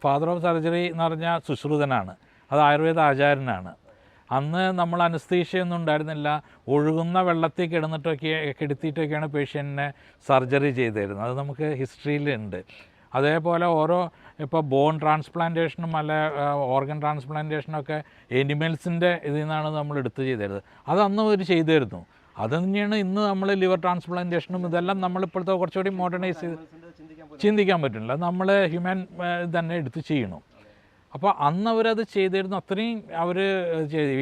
ഫാദർ ഓഫ് സർജറി എന്ന് പറഞ്ഞാൽ സുശ്രുതനാണ്. അത് ആയുർവേദ ആചാര്യനാണ്. അന്ന് നമ്മൾ അനസ്തീഷ്യയൊന്നും ഉണ്ടായിരുന്നില്ല. ഒഴുകുന്ന വെള്ളത്തിൽ കിടത്തിയിട്ടൊക്കെയാണ് പേഷ്യൻറ്റിനെ സർജറി ചെയ്തിരുന്നത്. അത് നമുക്ക് ഹിസ്റ്ററിയിലുണ്ട്. അതേപോലെ ഓരോ ഇപ്പോൾ ബോൺ ട്രാൻസ്പ്ലാന്റേഷനും അല്ല ഓർഗൻ ട്രാൻസ്പ്ലാന്റേഷനൊക്കെ എനിമൽസിൻ്റെ ഇതിൽ നിന്നാണ് നമ്മൾ എടുത്ത് ചെയ്തിരുന്നത്. അത് അന്ന് അവർ ചെയ്തിരുന്നു. അത് തന്നെയാണ് ഇന്ന് നമ്മൾ ലിവർ ട്രാൻസ്പ്ലാന്റേഷനും ഇതെല്ലാം നമ്മളിപ്പോഴത്തെ കുറച്ചുകൂടി മോഡേണൈസ് ചെയ്ത് ചിന്തിക്കാൻ പറ്റില്ല. നമ്മൾ ഹ്യൂമൻ തന്നെ എടുത്ത് ചെയ്യണം. അപ്പോൾ അന്ന് അവരത് ചെയ്തിരുന്നു. അത്രയും അവർ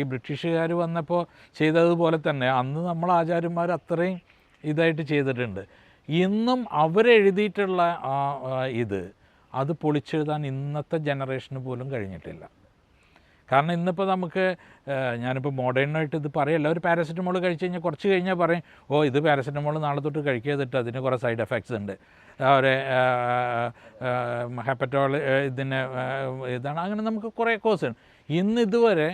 ഈ ബ്രിട്ടീഷുകാർ വന്നപ്പോൾ ചെയ്തതുപോലെ തന്നെ അന്ന് നമ്മൾ ആചാര്യന്മാർ അത്രയും ഇതായിട്ട് ചെയ്തിട്ടുണ്ട്. ഇന്നും അവരെഴുതിയിട്ടുള്ള അത് പൊളിച്ചെഴുതാൻ ഇന്നത്തെ ജനറേഷന് പോലും കഴിഞ്ഞിട്ടില്ല. കാരണം ഇന്നിപ്പോൾ നമുക്ക് ഞാനിപ്പോൾ മോഡേണായിട്ട് ഇത് പറയല്ല, ഒരു പാരസെറ്റമോൾ കഴിച്ച് കഴിഞ്ഞാൽ കുറച്ച് കഴിഞ്ഞാൽ പറയും, ഓ ഇത് പാരസെറ്റമോൾ നാളെ തൊട്ട് കഴിക്കാതിട്ട് അതിന് കുറേ സൈഡ് എഫക്ട്സ് ഉണ്ട്, ഒരു ഹെപ്പറ്റോൾ ഇതാണ്, അങ്ങനെ നമുക്ക് കുറേ കോഴ്സ് ഉണ്ട്. ഇതുവരെ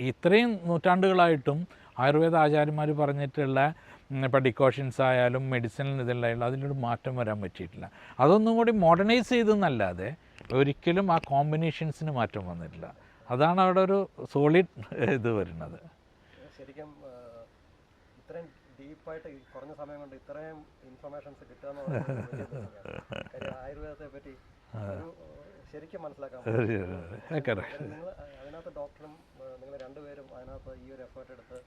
ഇത്രയും നൂറ്റാണ്ടുകളായിട്ടും ആയുർവേദ ആചാര്യന്മാർ പറഞ്ഞിട്ടുള്ള ഇപ്പോൾ ഡിക്കോഷൻസ് ആയാലും മെഡിസിനിൽ ഇതെല്ലാം അതിലൊരു മാറ്റം വരാൻ പറ്റിയിട്ടില്ല. അതൊന്നും കൂടി മോഡേണൈസ് ചെയ്തെന്നല്ലാതെ ഒരിക്കലും ആ കോമ്പിനേഷൻസിന് മാറ്റം വന്നിട്ടില്ല. അതാണ് അവിടെ ഒരു സോളിഡ് ഇത് വരുന്നത്. ശരിക്കും ഇത്രയും ഡീപ്പായിട്ട് കുറഞ്ഞ സമയം കൊണ്ട് ഇത്രയും ഇൻഫർമേഷൻസ് കിട്ടുക ആയുർവേദത്തെ പറ്റി ശരിക്കും മനസ്സിലാക്കാൻ അതിനകത്ത് ഡോക്ടറും നിങ്ങൾ രണ്ടുപേരും അതിനകത്ത് ഈ ഒരു എഫേർട്ട് എടുത്ത്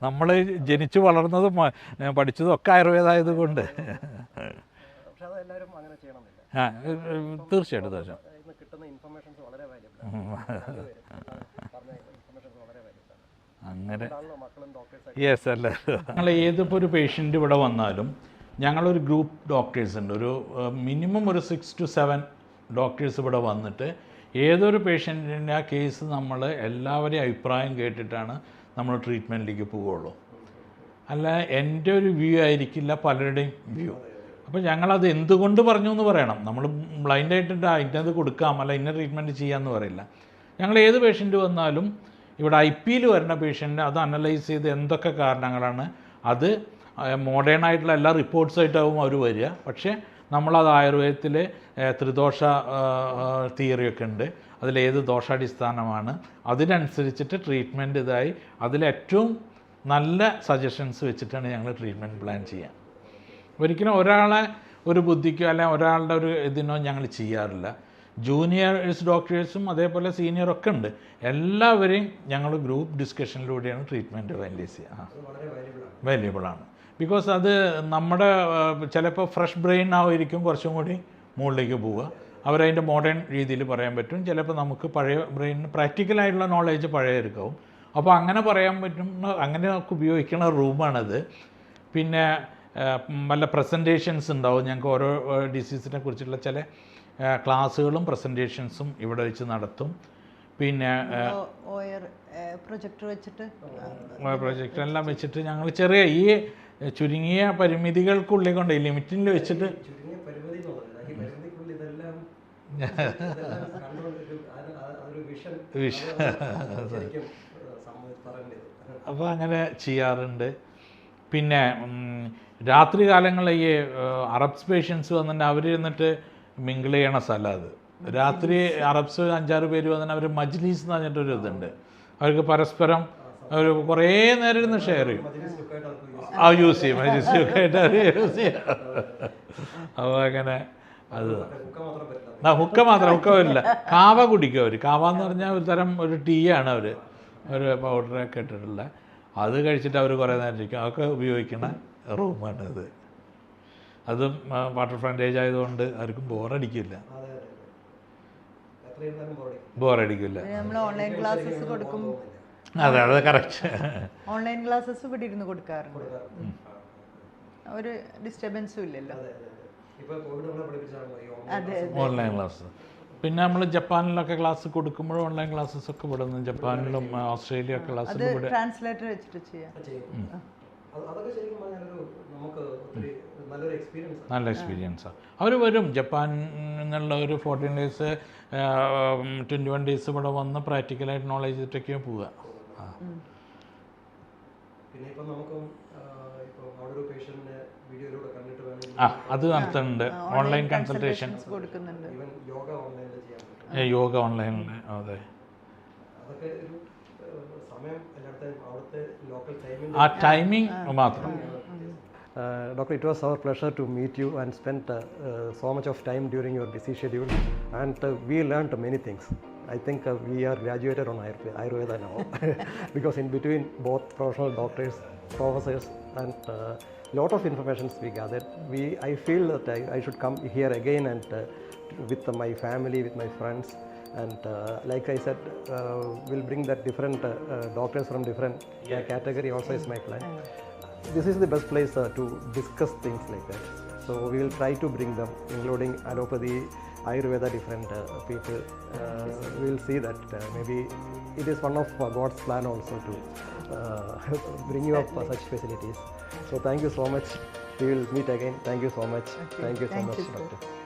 നമ്മൾ ജനിച്ചു വളർന്നതും പഠിച്ചതും ഒക്കെ ആയുർവേദമായതുകൊണ്ട് പക്ഷെ അതെല്ലാവരും അങ്ങനെ ചെയ്യണമെന്നില്ല. തീർച്ചയായിട്ടും തീർച്ചയായിട്ടും കിട്ടുന്ന ഇൻഫർമേഷൻസ് വളരെ വാല്യബിൾ അങ്ങനെ യെസ് അല്ല. ഞങ്ങൾ ഏതിപ്പോൾ ഒരു പേഷ്യൻ്റ് ഇവിടെ വന്നാലും ഞങ്ങളൊരു ഗ്രൂപ്പ് ഡോക്ടേഴ്സ് ഉണ്ട്, ഒരു മിനിമം ഒരു 6 to 7 ഡോക്ടേഴ്സ് ഇവിടെ വന്നിട്ട് ഏതൊരു പേഷ്യൻറ്റിൻ്റെ ആ കേസ് നമ്മൾ എല്ലാവരെയും അഭിപ്രായം കേട്ടിട്ടാണ് നമ്മൾ ട്രീറ്റ്മെൻറ്റിലേക്ക് പോവുള്ളൂ. അല്ല എൻ്റെ ഒരു വ്യൂ ആയിരിക്കില്ല പലരുടെയും വ്യൂ. അപ്പോൾ ഞങ്ങളത് എന്തുകൊണ്ട് പറഞ്ഞു എന്ന് പറയണം. നമ്മൾ ബ്ലൈൻഡായിട്ട് ഇന്നത് കൊടുക്കാം അല്ല ഇന്ന ട്രീറ്റ്മെൻറ്റ് ചെയ്യാമെന്ന് പറയില്ല. ഞങ്ങൾ ഏത് പേഷ്യൻ്റ് വന്നാലും ഇവിടെ IP-യിൽ വരുന്ന പേഷ്യൻ്റ് അത് അനലൈസ് ചെയ്ത് എന്തൊക്കെ കാരണങ്ങളാണ്, അത് മോഡേൺ ആയിട്ടുള്ള എല്ലാ റിപ്പോർട്ട്സായിട്ടാവും അവർ വരിക. പക്ഷേ നമ്മളത് ആയുർവേദത്തിൽ ത്രിദോഷ തിയറിയൊക്കെ ഉണ്ട്, അതിലേത് ദോഷാടിസ്ഥാനമാണ്, അതിനനുസരിച്ചിട്ട് ട്രീറ്റ്മെൻറ്റ് ഇതായി അതിലേറ്റവും നല്ല സജഷൻസ് വെച്ചിട്ടാണ് ഞങ്ങൾ ട്രീറ്റ്മെൻറ്റ് പ്ലാൻ ചെയ്യുക. ഒരിക്കലും ഒരാളെ ഒരു ബുദ്ധിക്കോ അല്ലെങ്കിൽ ഒരാളുടെ ഒരു ഇതിനോ ഞങ്ങൾ ചെയ്യാറില്ല. ജൂനിയേഴ്സ് ഡോക്ടേഴ്സും അതേപോലെ സീനിയറൊക്കെ ഉണ്ട്, എല്ലാവരെയും ഞങ്ങൾ ഗ്രൂപ്പ് ഡിസ്കഷനിലൂടെയാണ് ട്രീറ്റ്മെൻറ്റ് ഫൈനലൈസ് ചെയ്യുക. വാല്യുബിളാണ്. ബിക്കോസ് അത് നമ്മുടെ ചിലപ്പോൾ ഫ്രഷ് ബ്രെയിൻ ആയിരിക്കും കുറച്ചും കൂടി മുകളിലേക്ക് പോവുക, അവരതിൻ്റെ മോഡേൺ രീതിയിൽ പറയാൻ പറ്റും. ചിലപ്പോൾ നമുക്ക് പഴയ ബ്രെയിനിന് പ്രാക്ടിക്കലായിട്ടുള്ള നോളേജ് പഴയ എടുക്കാവും. അപ്പോൾ അങ്ങനെ പറയാൻ പറ്റുന്ന അങ്ങനെ നമുക്ക് ഉപയോഗിക്കുന്ന റൂമാണത്. പിന്നെ വല്ല പ്രസൻറ്റേഷൻസ് ഉണ്ടാവും. ഞങ്ങൾക്ക് ഓരോ ഡിസീസിനെ കുറിച്ചുള്ള ചില ക്ലാസ്സുകളും പ്രസൻറ്റേഷൻസും ഇവിടെ വെച്ച് നടത്തും. പിന്നെ പ്രൊജക്ടറെല്ലാം വെച്ചിട്ട് ഞങ്ങൾ ചെറിയ ഈ ചുരുങ്ങിയ പരിമിതികൾക്കുള്ളിൽ കൊണ്ട് ഈ ലിമിറ്റിൽ വെച്ചിട്ട് അപ്പോൾ അങ്ങനെ ചെയ്യാറുണ്ട്. പിന്നെ രാത്രി കാലങ്ങളിൽ ഈ അറബ്സ് പേഷ്യൻസ് വന്നിട്ട് അവർ ഇരുന്നിട്ട് മിങ്കിൾ ചെയ്യണ സ്ഥലം അത്. രാത്രി അറബ്സ് 5-6 പേര് വന്നിട്ട് അവർ മജ്ലിസ് എന്ന് പറഞ്ഞിട്ടൊരു ഇതുണ്ട്, അവർക്ക് പരസ്പരം ഒരു കുറേ നേരം ഇരുന്ന് ഷെയർ ചെയ്യും. യൂസ് ചെയ്യും മജ്ലിസ് ലുക്കായിട്ട് അവർ യൂസ് ചെയ്യും. അപ്പോൾ അങ്ങനെ അത് ഹുക്ക മാത്രം, ഹുക്ക വരില്ല, കാവ കുടിക്കും അവർ. കാവ എന്ന് പറഞ്ഞാൽ ഒരു തരം ഒരു ടീ ആണ്, അവർ ഒരു പൗഡറൊക്കെ ഇട്ടിട്ടുള്ള അത് കഴിച്ചിട്ട് അവർ കുറേ നേരം ഇരിക്കും. അതൊക്കെ ഉപയോഗിക്കുന്ന റൂമാണ് ഇത്. അതും വാട്ടർ ഫ്രണ്ടേജ് ആയതുകൊണ്ട് ആർക്കും ബോറടിക്കില്ല. നമ്മൾ ഓൺലൈൻ ക്ലാസ്സസ് കൊടുക്കും. അതെ അത് കറക്റ്റ്. ഓൺലൈൻ ക്ലാസ്സസ് ഇവിടെ ഇരുന്ന് കൊടുക്കാറുണ്ട്, ഒരു ഡിസ്റ്റർബൻസും ഇല്ലല്ലോ. അതെ ഓൺലൈൻ ക്ലാസ്. പിന്നെ നമ്മൾ ജപ്പാനിലൊക്കെ ക്ലാസ് കൊടുക്കുമ്പോഴും ഓൺലൈൻ ക്ലാസ്സസ് ഒക്കെ ഇവിടെ നിന്ന് ജപ്പാനിലും ഓസ്ട്രേലിയ ക്ലാസ് ട്രാൻസ്ലേറ്റർ വെച്ചിട്ട് ചെയ്യാം. നല്ല എക്സ്പീരിയൻസാണ്. അവർ വരും ജപ്പാനിൽ നിന്നുള്ള ഒരു 14 days 21 days ഇവിടെ വന്ന് പ്രാക്ടിക്കലായിട്ട് നോളേജ് ചെയ്തിട്ടൊക്കെയാണ് പോവുക. അത് നടത്തുന്നുണ്ട്, ഓൺലൈൻ കൺസൾട്ടേഷൻ കൊടുക്കുന്നുണ്ട്, യോഗ ഓൺലൈനിൽ. അതെ ആ ടൈമിംഗ് മാത്രം. Doctor, it was our pleasure to meet you and spend so much of time during your busy schedule, and we learned many things. I think we are graduated on Ayurveda now because in between both professional doctors, professors, and lot of information we gathered. I feel that I should come here again and with my family, with my friends, and like I said, we'll bring that different doctors from different category also is my plan. this is the best place to discuss things like that. So we will try to bring them, including allopathy, Ayurveda, different people. We will see that maybe it is one of God's plan also to bring you up such facilities. So thank you so much. We will meet again. Thank you so much. Okay. Thank you so Thank much, you, sir. Doctor.